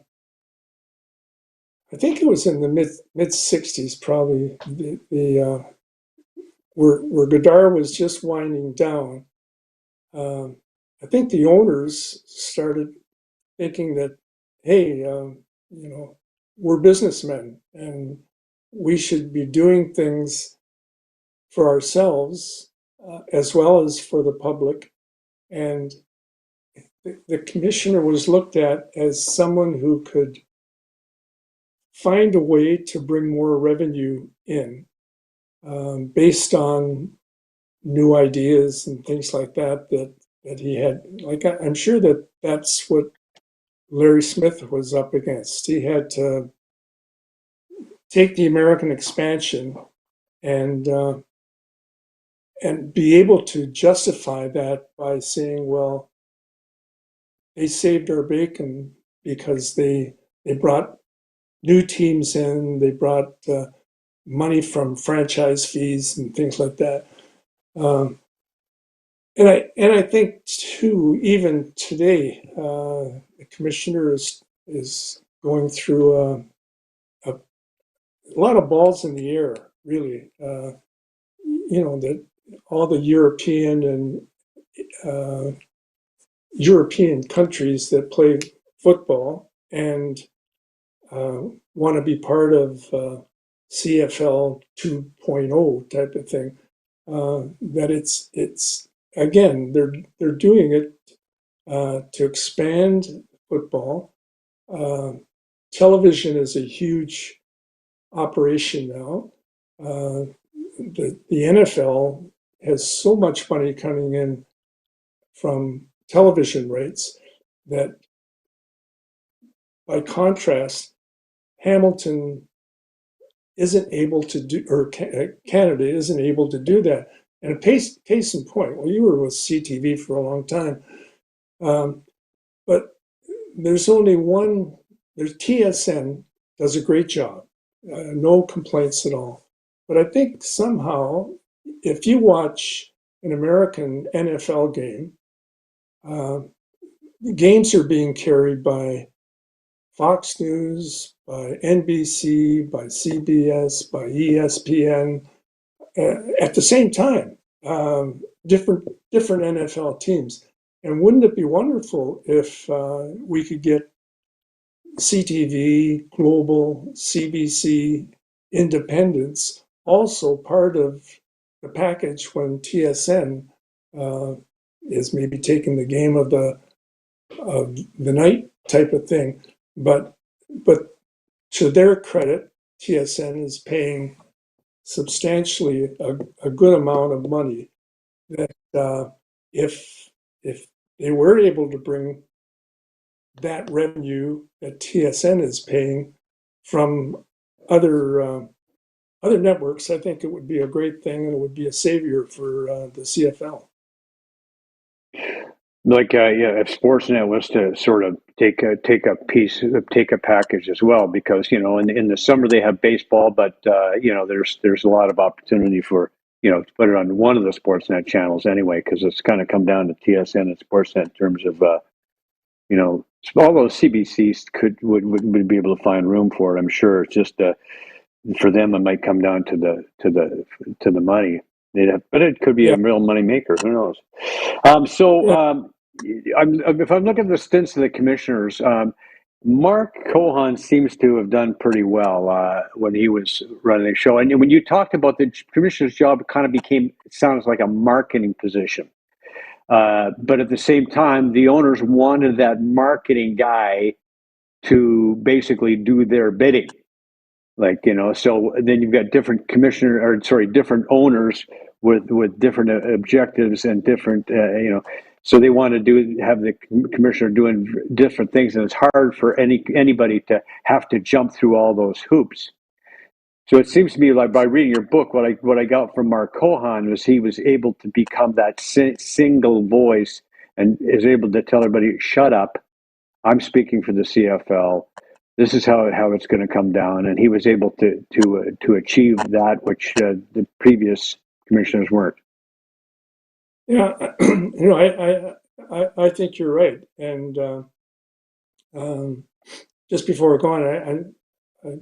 think it was in the mid '60s, probably, where Godar was just winding down. I think the owners started thinking that, hey, we're businessmen and we should be doing things for ourselves as well as for the public. And the commissioner was looked at as someone who could find a way to bring more revenue in based on new ideas and things like that that he had. Like I'm sure that that's what Larry Smith was up against. He had to take the American expansion and be able to justify that by saying, well, they saved our bacon because they brought new teams in, they brought money from franchise fees and things like that. And I think too, even today, the commissioner is going through a lot of balls in the air, really. That all the European and European countries that play football and want to be part of CFL 2.0 type of thing. That it's again they're doing it to expand football. Television is a huge operation now. The NFL has so much money coming in from television rates that, by contrast, Hamilton isn't able to do, or Canada isn't able to do that. And a case in point, well, you were with CTV for a long time, but there's only one. There's TSN does a great job, no complaints at all. But I think somehow, if you watch an American NFL game, the games are being carried by Fox News, by NBC, by CBS, by ESPN at the same time. Different NFL teams. And wouldn't it be wonderful if we could get CTV, Global, CBC, Independence also part of the package when TSN is maybe taking the game of the night type of thing. But to their credit, TSN is paying substantially a good amount of money that if they were able to bring that revenue that TSN is paying from other networks, I think it would be a great thing, and it would be a savior for the CFL. Like, if Sportsnet was to sort of take a package as well, because in the summer they have baseball, but there's a lot of opportunity for to put it on one of the Sportsnet channels anyway, because it's kind of come down to TSN and Sportsnet in terms of although CBC would be able to find room for it. I'm sure it's just for them it might come down to the money. But it could be a real money maker. Who knows? If I'm looking at the stints of the commissioners, Mark Cohen seems to have done pretty well when he was running the show. And when you talked about the commissioner's job, it kind of it sounds like a marketing position. But at the same time, the owners wanted that marketing guy to basically do their bidding. So then you've got different different owners with different objectives and different, so they want to have the commissioner doing different things, and it's hard for anybody to have to jump through all those hoops. So it seems to me like, by reading your book, what I got from Mark Cohen was he was able to become that single voice and is able to tell everybody, shut up, I'm speaking for the CFL. This is how it's going to come down, and he was able to achieve that which the previous commissioners weren't. Yeah, I think you're right. And just before we're going, I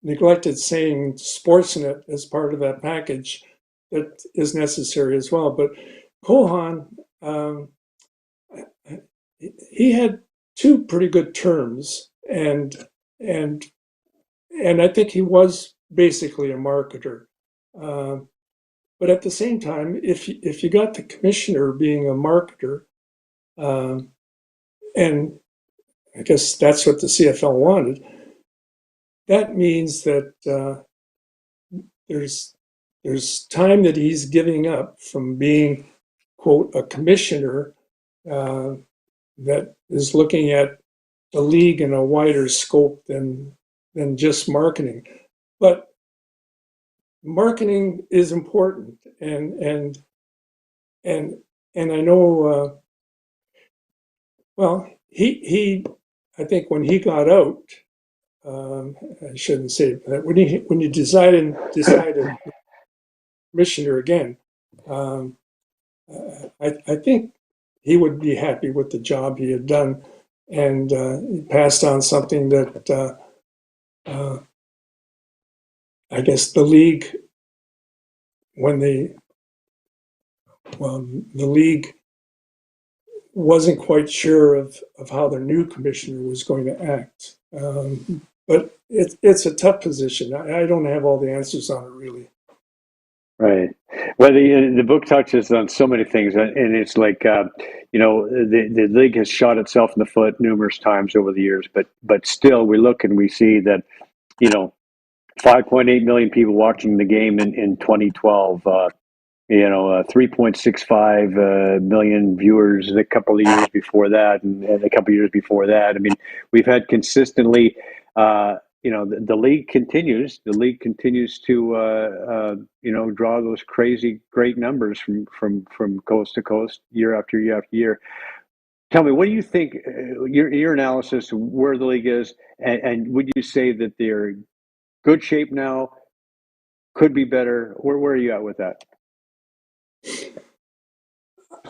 neglected saying Sportsnet as part of that package that is necessary as well. But Cohen, he had two pretty good terms, and I think he was basically a marketer. But at the same time, if you got the commissioner being a marketer, And I guess that's what the CFL wanted. That means that there's time that he's giving up from being, quote, a commissioner that is looking at the league in a wider scope than just marketing. But marketing is important, and I know. Well, he I think when he got out, I shouldn't say that when you decided commissioner again, I think he would be happy with the job he had done, and he passed on something that I guess the league, the league wasn't quite sure of how their new commissioner was going to act. But it's a tough position. I don't have all the answers on it, really. Right. Well, the book touches on so many things, and it's like the league has shot itself in the foot numerous times over the years, but still we look and we see that 5.8 million people watching the game in 2012. 3.65 million viewers a couple of years before that, and a couple of years before that. I mean, we've had consistently. The league continues. The league continues to draw those crazy great numbers from coast to coast, year after year after year. Tell me, what do you think? Your analysis where the league is, and would you say that they're good shape now? Could be better. Where are you at with that?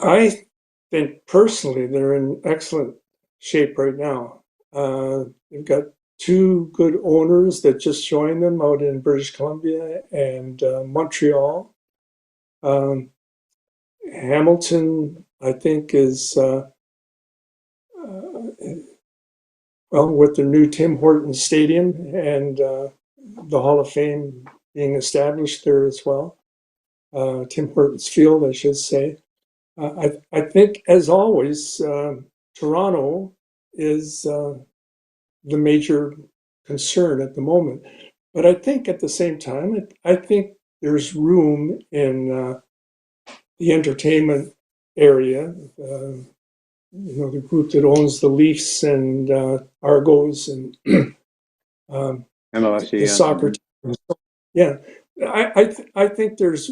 I think personally they're in excellent shape right now. They've got two good owners that just joined them out in British Columbia and Montreal. Hamilton, I think, is with the new Tim Hortons Stadium and the Hall of Fame being established there as well. Tim Hortons Field, I should say. I think, as always, Toronto is the major concern at the moment. But I think at the same time, I think there's room in the entertainment area. The group that owns the Leafs and Argos and MLS, the soccer team. Yeah, I think there's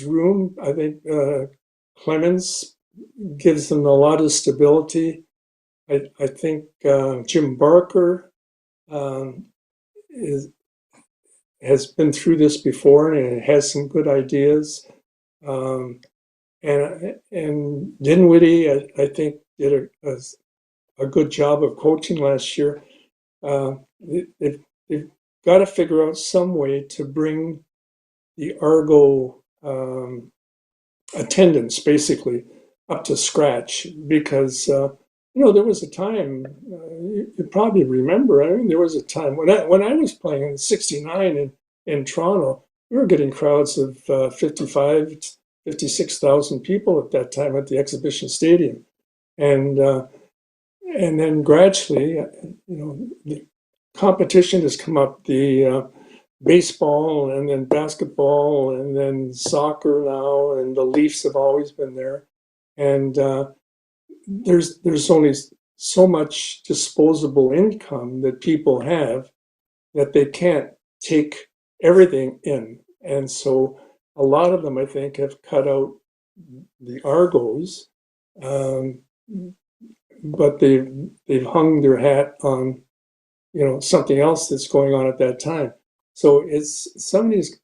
room. I think Clemens gives them a lot of stability. I think Jim Barker has been through this before and has some good ideas. And Dinwiddie, I think, did a good job of coaching last year. They've got to figure out some way to bring the Argo attendance basically up to scratch, because there was a time, you probably remember, there was a time when I was playing in '69 in Toronto, we were getting crowds of 56,000 people at that time at the exhibition stadium. And then gradually, the competition has come up, the baseball and then basketball and then soccer now, and the Leafs have always been there. And there's only so much disposable income that people have that they can't take everything in. And so a lot of them, I think, have cut out the Argos, but they've hung their hat on something else that's going on at that time. So it's some of these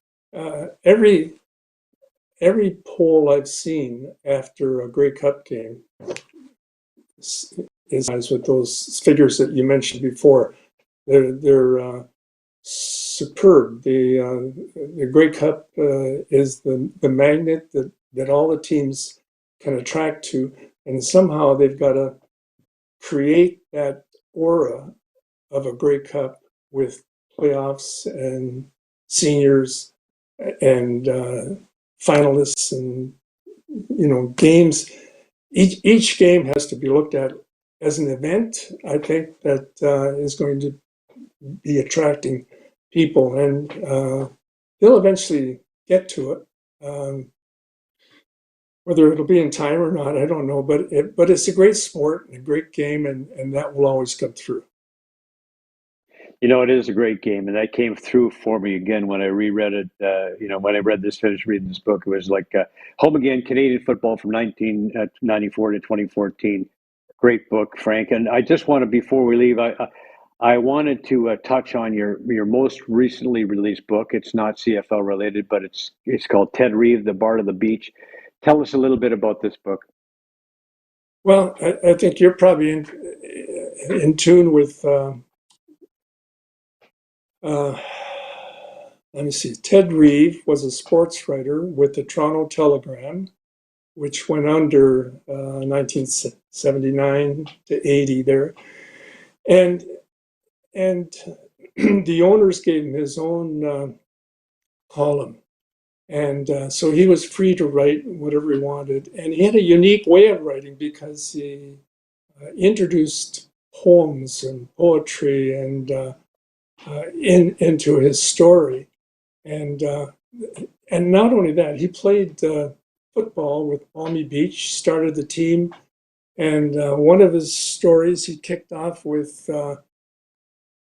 every poll I've seen after a Grey Cup game is with those figures that you mentioned before. They're superb. The Grey Cup is the magnet that all the teams can attract to, and somehow they've got to create that aura of a Grey Cup with playoffs and seniors and finalists and games. each game has to be looked at as an event. I think that is going to be attracting people, and they'll eventually get to it. Whether it'll be in time or not, I don't know. But it's a great sport and a great game, and that will always come through. You know, it is a great game, and that came through for me again when I reread it. When I finished reading this book, it was like Home Again, Canadian Football from 1994 to 2014. Great book, Frank. And I just want to, before we leave, I wanted to touch on your most recently released book. It's not CFL related, but it's called Ted Reeve, The Bard of the Beach. Tell us a little bit about this book. Well, I think you're probably in tune with. Let me see. Ted Reeve was a sports writer with the Toronto Telegram, which went under 1979 to 80 there, and the owners gave him his own column, and so he was free to write whatever he wanted, and he had a unique way of writing because he introduced poems and poetry and into his story. And not only that, he played football with Palmy Beach, started the team, and one of his stories he kicked off with a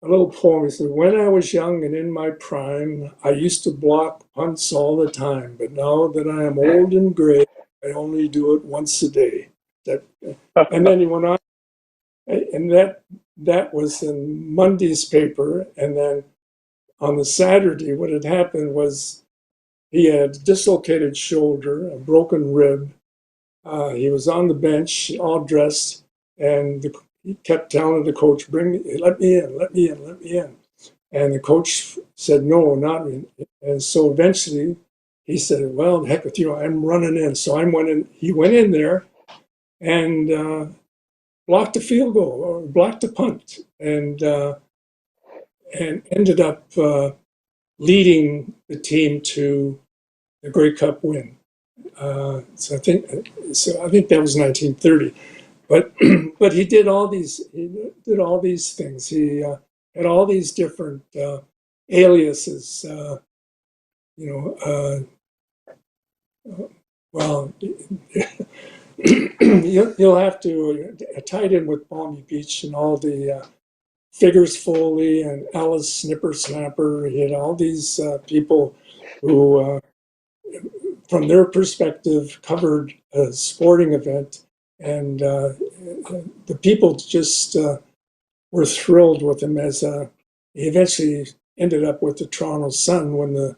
little poem. He said, "When I was young and in my prime, I used to block punts all the time, but now that I am old and gray, I only do it once a day." And then he went on, and that was in Monday's paper, and then on the Saturday, what had happened was he had a dislocated shoulder, a broken rib. He was on the bench, all dressed, and he kept telling the coach, let me in, let me in, let me in. And the coach said, no, not me. And so eventually he said, well, heck with you, I'm running in. So he went in there and blocked a field goal or blocked a punt and ended up leading the team to the Grey Cup win. So I think that was 1930. But he did all these things. He had all these different aliases. Well, you'll have to tie it in with Palmy Beach and all the Figures Foley and Alice Snipper Snapper. He had all these people who, from their perspective, covered a sporting event, and the people just were thrilled with him. As he eventually ended up with the Toronto Sun when the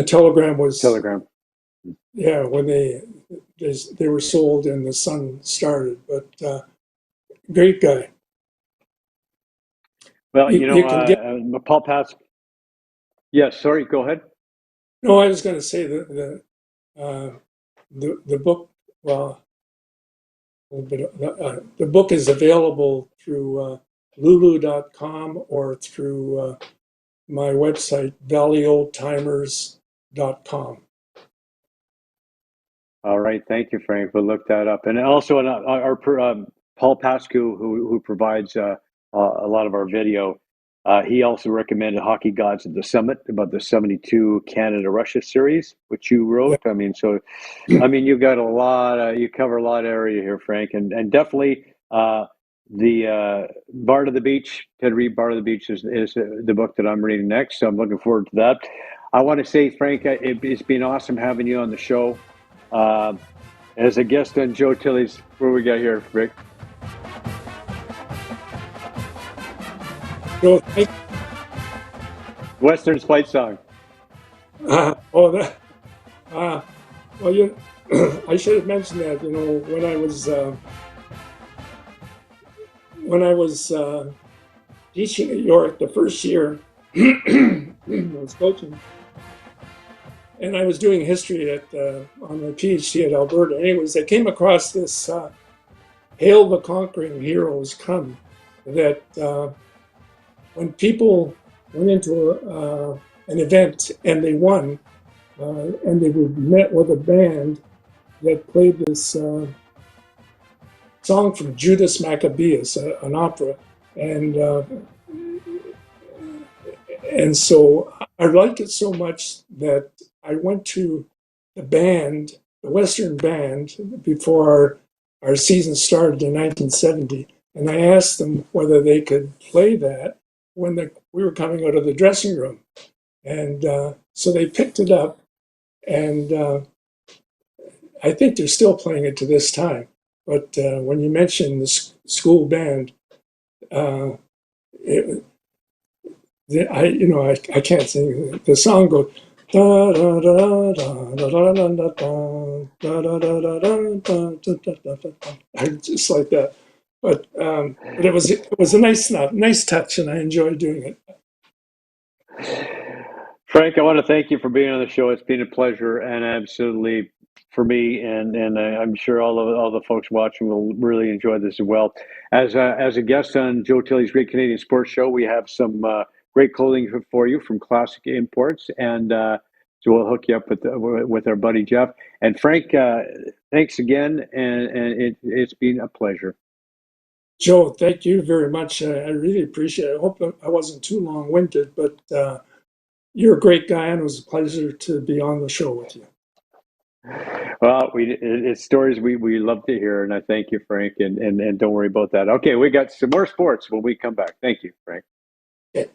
Telegram was when they were sold and the Sun started, but. Great guy. Well, Paul Pascal. Yes, sorry, go ahead. No, I was going to say the book. Well, the book is available through lulu.com or through my website, valleyoldtimers.com. All right, thank you, Frank. We'll look that up, and also our Paul Pascu, who provides a lot of our video, he also recommended Hockey Gods at the Summit about the 72 Canada-Russia series, which you wrote. Yeah. You got you cover a lot of area here, Frank, and definitely the Bard of the Beach, Ted Reeve, Bard of the Beach is the book that I'm reading next, so I'm looking forward to that. I want to say, Frank, it's been awesome having you on the show. As a guest on Joe Tilley's, what we got here, Rick? Western's fight song. I should have mentioned that. When I was teaching at York the first year, I was coaching, and I was doing history on my PhD at Alberta. Anyways, I came across this "Hail the Conquering Heroes Come," that when people went into an event and they won, and they were met with a band, that played this song from Judas Maccabeus, an opera, and so I liked it so much that I went to the band, the Western band, before our season started in 1970, and I asked them whether they could play that when we were coming out of the dressing room. And so they picked it up, and I think they're still playing it to this time. But when you mentioned the school band, I can't sing. The song goes da da da da da da da da da da da da, just like that. But it was a nice touch, and I enjoyed doing it. Frank, I want to thank you for being on the show. It's been a pleasure, and absolutely for me, and I'm sure all the folks watching will really enjoy this as well. As a guest on Joe Tilley's Great Canadian Sports Show, we have some great clothing for you from Classic Imports, and so we'll hook you up with our buddy Jeff. And Frank, thanks again, and it's been a pleasure. Joe, thank you very much. I really appreciate it. I hope I wasn't too long-winded, but you're a great guy, and it was a pleasure to be on the show with you. Well, it's stories we love to hear, and I thank you, Frank, and don't worry about that. Okay, we got some more sports when we come back. Thank you, Frank. Okay.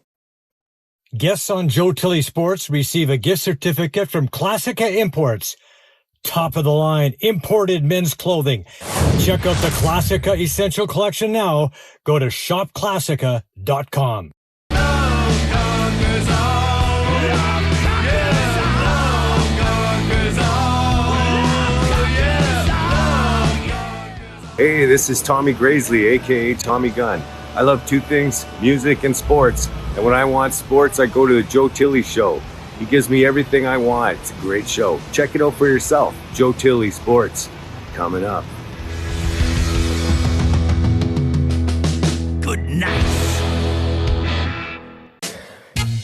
Guests on Joe Tilley Sports receive a gift certificate from Classica Imports. Top of the line imported men's clothing. Check out the Classica Essential Collection now. Go to shopclassica.com. Hey, this is Tommy Graisley, aka Tommy Gunn. I love two things, music and sports. And when I want sports, I go to the Joe Tilley Show. He gives me everything I want. It's a great show. Check it out for yourself. Joe Tilley Sports, coming up. Good night.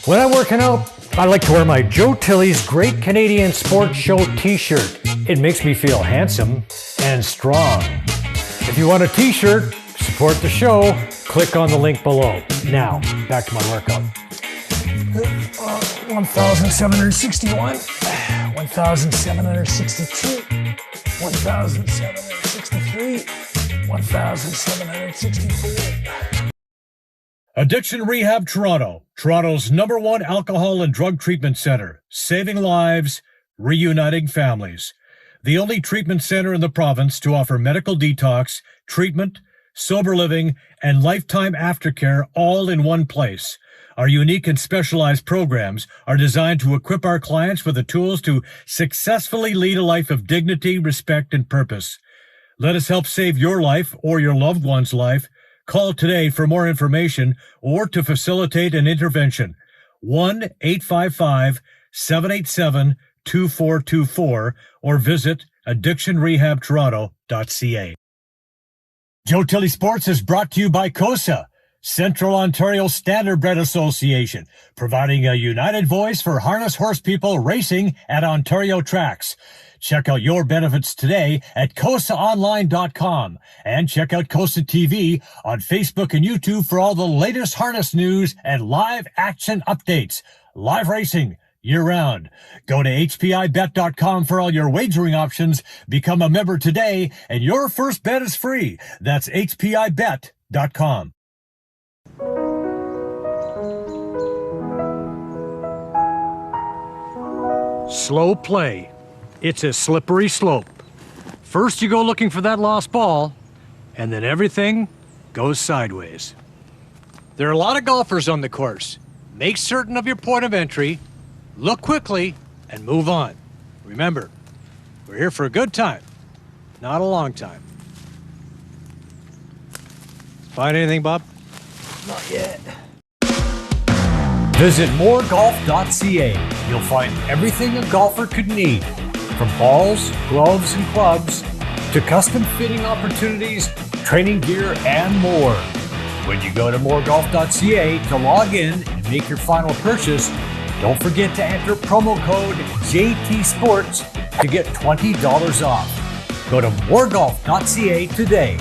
When I'm working out, I like to wear my Joe Tilley's Great Canadian Sports Show t-shirt. It makes me feel handsome and strong. If you want a t-shirt, support the show, click on the link below. Now, back to my workout. 1,761, 1,762, 1,763, 1,764. Addiction Rehab Toronto, Toronto's #1 alcohol and drug treatment center, saving lives, reuniting families. The only treatment center in the province to offer medical detox, treatment, sober living, and lifetime aftercare all in one place. Our unique and specialized programs are designed to equip our clients with the tools to successfully lead a life of dignity, respect, and purpose. Let us help save your life or your loved one's life. Call today for more information or to facilitate an intervention. 1-855-787-2424 or visit addictionrehabtoronto.ca. Joe Tilley Sports is brought to you by COSA, Central Ontario Standardbred Association, providing a united voice for harness horse people racing at Ontario tracks. Check out your benefits today at COSAonline.com and check out COSA TV on Facebook and YouTube for all the latest harness news and live action updates. Live racing year-round. Go to hpibet.com for all your wagering options. Become a member today, and your first bet is free. That's hpibet.com. Slow play. It's a slippery slope. First you go looking for that lost ball, and then everything goes sideways. There are a lot of golfers on the course. Make certain of your point of entry, look quickly, and move on. Remember, we're here for a good time, not a long time. Find anything, Bob? Not yet. Visit moregolf.ca. You'll find everything a golfer could need, from balls, gloves, and clubs, to custom fitting opportunities, training gear, and more. When you go to moregolf.ca to log in and make your final purchase, don't forget to enter promo code JTSports to get $20 off. Go to moregolf.ca today.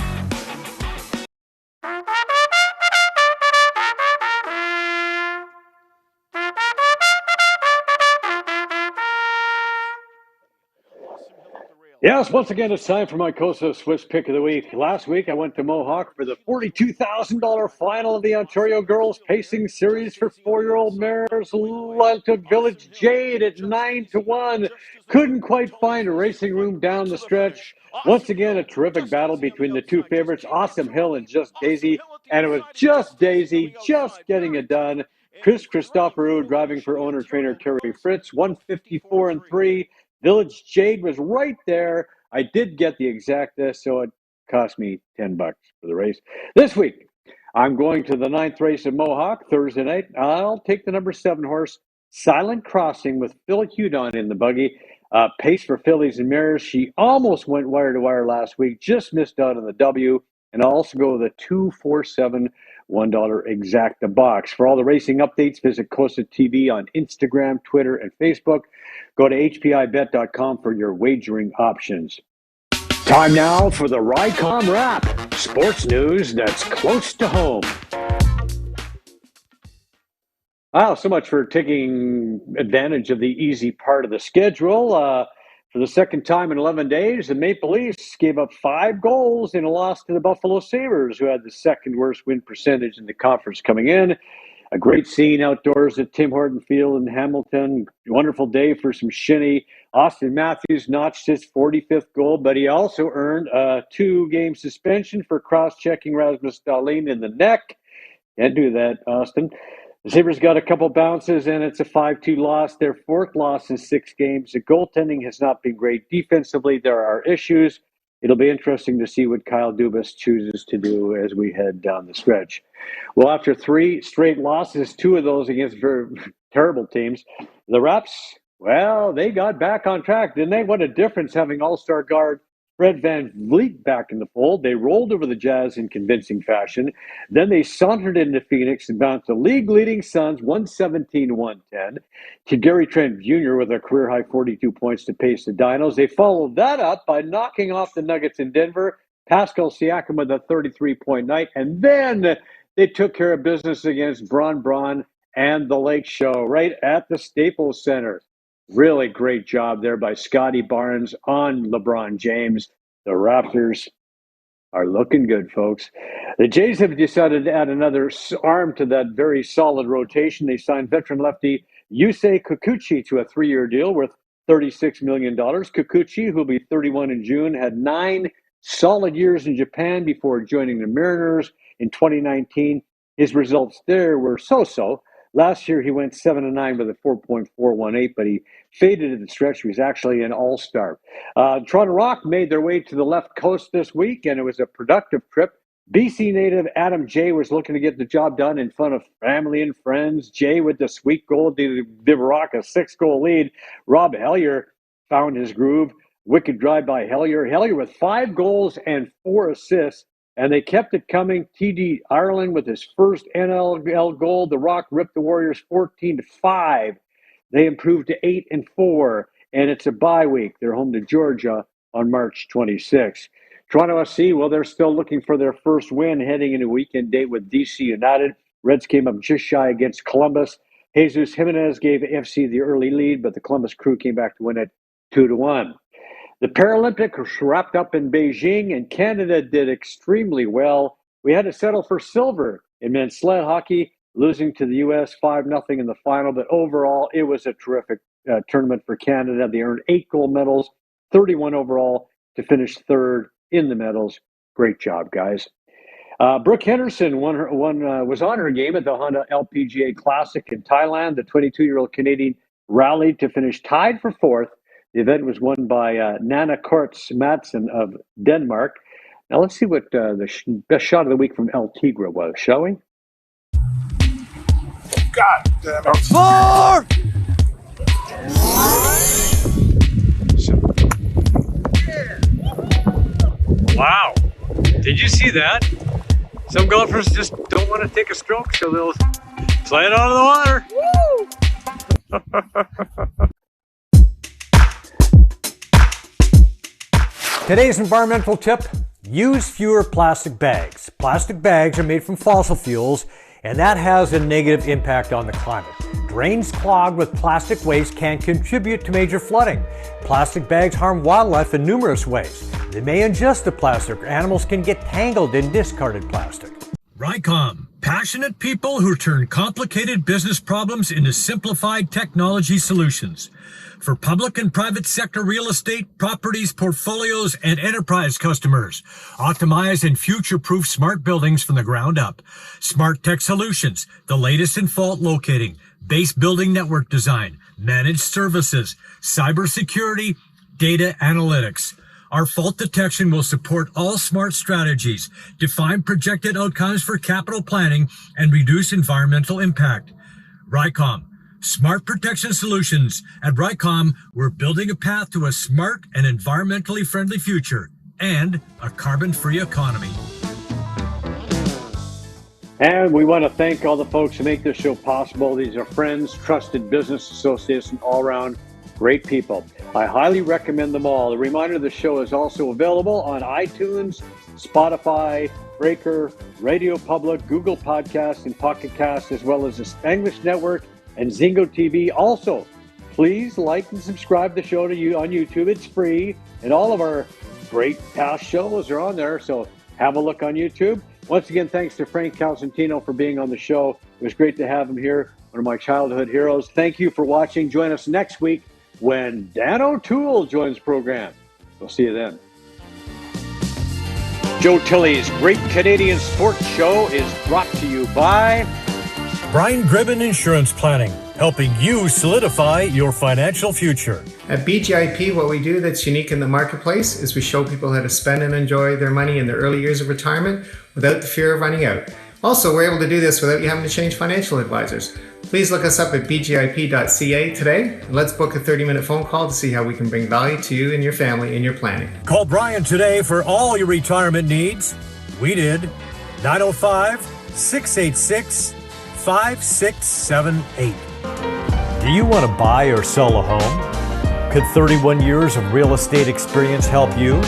Yes, once again, it's time for my Coastal Swiss Pick of the Week. Last week, I went to Mohawk for the $42,000 final of the Ontario Girls Pacing Series for 4-year-old mares. Took Village Jade at 9-1. Couldn't quite find a racing room down the stretch. Once again, a terrific battle between the two favorites, Awesome Hill and Just Daisy. And it was Just Daisy just getting it done. Chris Christoforou driving for owner-trainer Terry Fritz, 154-3. Village Jade was right there. I did get the exact so it cost me $10 for the race. This week, I'm going to the 9th race at Mohawk Thursday night. I'll take the number 7 horse, Silent Crossing, with Phil Hudon in the buggy. Pace for fillies and mares. She almost went wire to wire last week, just missed out on the W. And I'll also go with the 247 $1 exacta box. For all the racing updates, visit Costa TV on Instagram, Twitter, and Facebook. Go to hpibet.com for your wagering options. Time now for the Rycom Wrap, sports news that's close to home. Wow, so much for taking advantage of the easy part of the schedule. For the second time in 11 days, the Maple Leafs gave up 5 goals in a loss to the Buffalo Sabres, who had the second worst win percentage in the conference coming in. A great scene outdoors at Tim Horton Field in Hamilton. Wonderful day for some shinny. Austin Matthews notched his 45th goal, but he also earned a 2-game suspension for cross-checking Rasmus Dahlin in the neck. Can't do that, Austin. The Sabres got a couple bounces, and it's a 5-2 loss. Their 4th loss in 6 games. The goaltending has not been great. Defensively, there are issues. It'll be interesting to see what Kyle Dubas chooses to do as we head down the stretch. Well, after 3 straight losses, 2 of those against very terrible teams, the Raps, well, they got back on track, didn't they? What a difference having all-star guard Fred Van Vliet back in the fold. They rolled over the Jazz in convincing fashion. Then they sauntered into Phoenix and bounced the league-leading Suns 117-110 to Gary Trent Jr. with a career-high 42 points to pace the Dinos. They followed that up by knocking off the Nuggets in Denver, Pascal Siakam with a 33-point night, and then they took care of business against Braun and the Lake Show right at the Staples Center. Really great job there by Scotty Barnes on LeBron James. The Raptors are looking good, folks. The Jays have decided to add another arm to that very solid rotation. They signed veteran lefty Yusei Kikuchi to a 3-year deal worth $36 million. Kikuchi, who will be 31 in June, had 9 solid years in Japan before joining the Mariners in 2019. His results there were so-so. Last year, he went 7-9 with a 4.418, but he faded at the stretch. He was actually an all-star. Toronto Rock made their way to the left coast this week, and it was a productive trip. BC native Adam Jay was looking to get the job done in front of family and friends. Jay with the sweet goal to give Rock a 6-goal lead. Rob Hellier found his groove. Wicked drive by Hellier. Hellier with 5 goals and 4 assists. And they kept it coming. T.D. Ireland with his first NLL goal. The Rock ripped the Warriors 14-5. They improved to 8-4. And it's a bye week. They're home to Georgia on March 26. Toronto FC, well, they're still looking for their first win heading into weekend date with DC United. Reds came up just shy against Columbus. Jesus Jimenez gave FC the early lead, but the Columbus crew came back to win it 2-1. The Paralympics wrapped up in Beijing, and Canada did extremely well. We had to settle for silver in men's sled hockey, losing to the U.S. 5-0 in the final. But overall, it was a terrific tournament for Canada. They earned 8 gold medals, 31 overall, to finish 3rd in the medals. Great job, guys. Brooke Henderson was on her game at the Honda LPGA Classic in Thailand. The 22-year-old Canadian rallied to finish tied for 4th. The event was won by Nana Kortz Madsen of Denmark. Now let's see what the best shot of the week from El Tigre was, shall we? God damn it. 4! Wow. Did you see that? Some golfers just don't want to take a stroke, so they'll slide out of the water. Woo! Today's environmental tip: use fewer plastic bags. Plastic bags are made from fossil fuels, and that has a negative impact on the climate. Drains clogged with plastic waste can contribute to major flooding. Plastic bags harm wildlife in numerous ways. They may ingest the plastic, or animals can get tangled in discarded plastic. Rycom, passionate people who turn complicated business problems into simplified technology solutions. For public and private sector real estate, properties, portfolios, and enterprise customers. Optimize and future-proof smart buildings from the ground up. Smart Tech Solutions, the latest in fault locating, base building network design, managed services, cybersecurity, data analytics. Our fault detection will support all smart strategies, define projected outcomes for capital planning, and reduce environmental impact. Rycom, smart protection solutions. At Rycom, we're building a path to a smart and environmentally friendly future and a carbon-free economy. And we want to thank all the folks who make this show possible. These are friends, trusted business associates, and all-around great people. I highly recommend them all. A reminder, the show is also available on iTunes, Spotify, Breaker, Radio Public, Google Podcasts, and Pocket Casts, as well as the Spanglish Network and Zingo TV. Also, please like and subscribe the show to you on YouTube. It's free, and all of our great past shows are on there, so have a look on YouTube. Once again, thanks to Frank Cosentino for being on the show. It was great to have him here, one of my childhood heroes. Thank you for watching. Join us next week when Dan O'Toole joins the program. We'll see you then. Joe Tilley's Great Canadian Sports Show is brought to you by Brian Gribben Insurance Planning, helping you solidify your financial future. At BGIP, what we do that's unique in the marketplace is we show people how to spend and enjoy their money in their early years of retirement without the fear of running out. Also, we're able to do this without you having to change financial advisors. Please look us up at bgip.ca today, and let's book a 30-minute phone call to see how we can bring value to you and your family in your planning. Call Brian today for all your retirement needs. We did. 905-686-5678. Do you want to buy or sell a home? Could 31 years of real estate experience help you?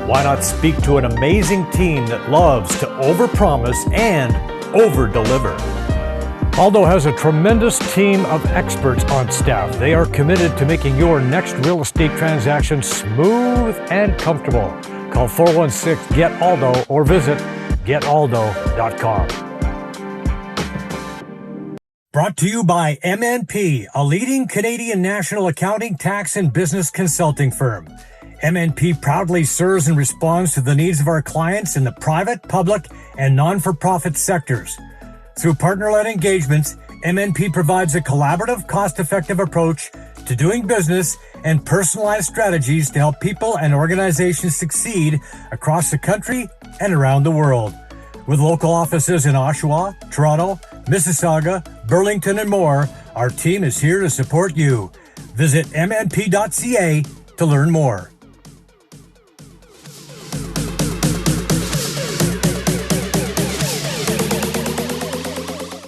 Why not speak to an amazing team that loves to overpromise and overdeliver? Aldo has a tremendous team of experts on staff. They are committed to making your next real estate transaction smooth and comfortable. Call 416-GET-ALDO or visit getaldo.com. Brought to you by MNP, a leading Canadian national accounting, tax, and business consulting firm. MNP proudly serves and responds to the needs of our clients in the private, public, and non-for-profit sectors. Through partner-led engagements, MNP provides a collaborative, cost-effective approach to doing business and personalized strategies to help people and organizations succeed across the country and around the world. With local offices in Oshawa, Toronto, Mississauga, Burlington, and more, our team is here to support you. Visit mnp.ca to learn more.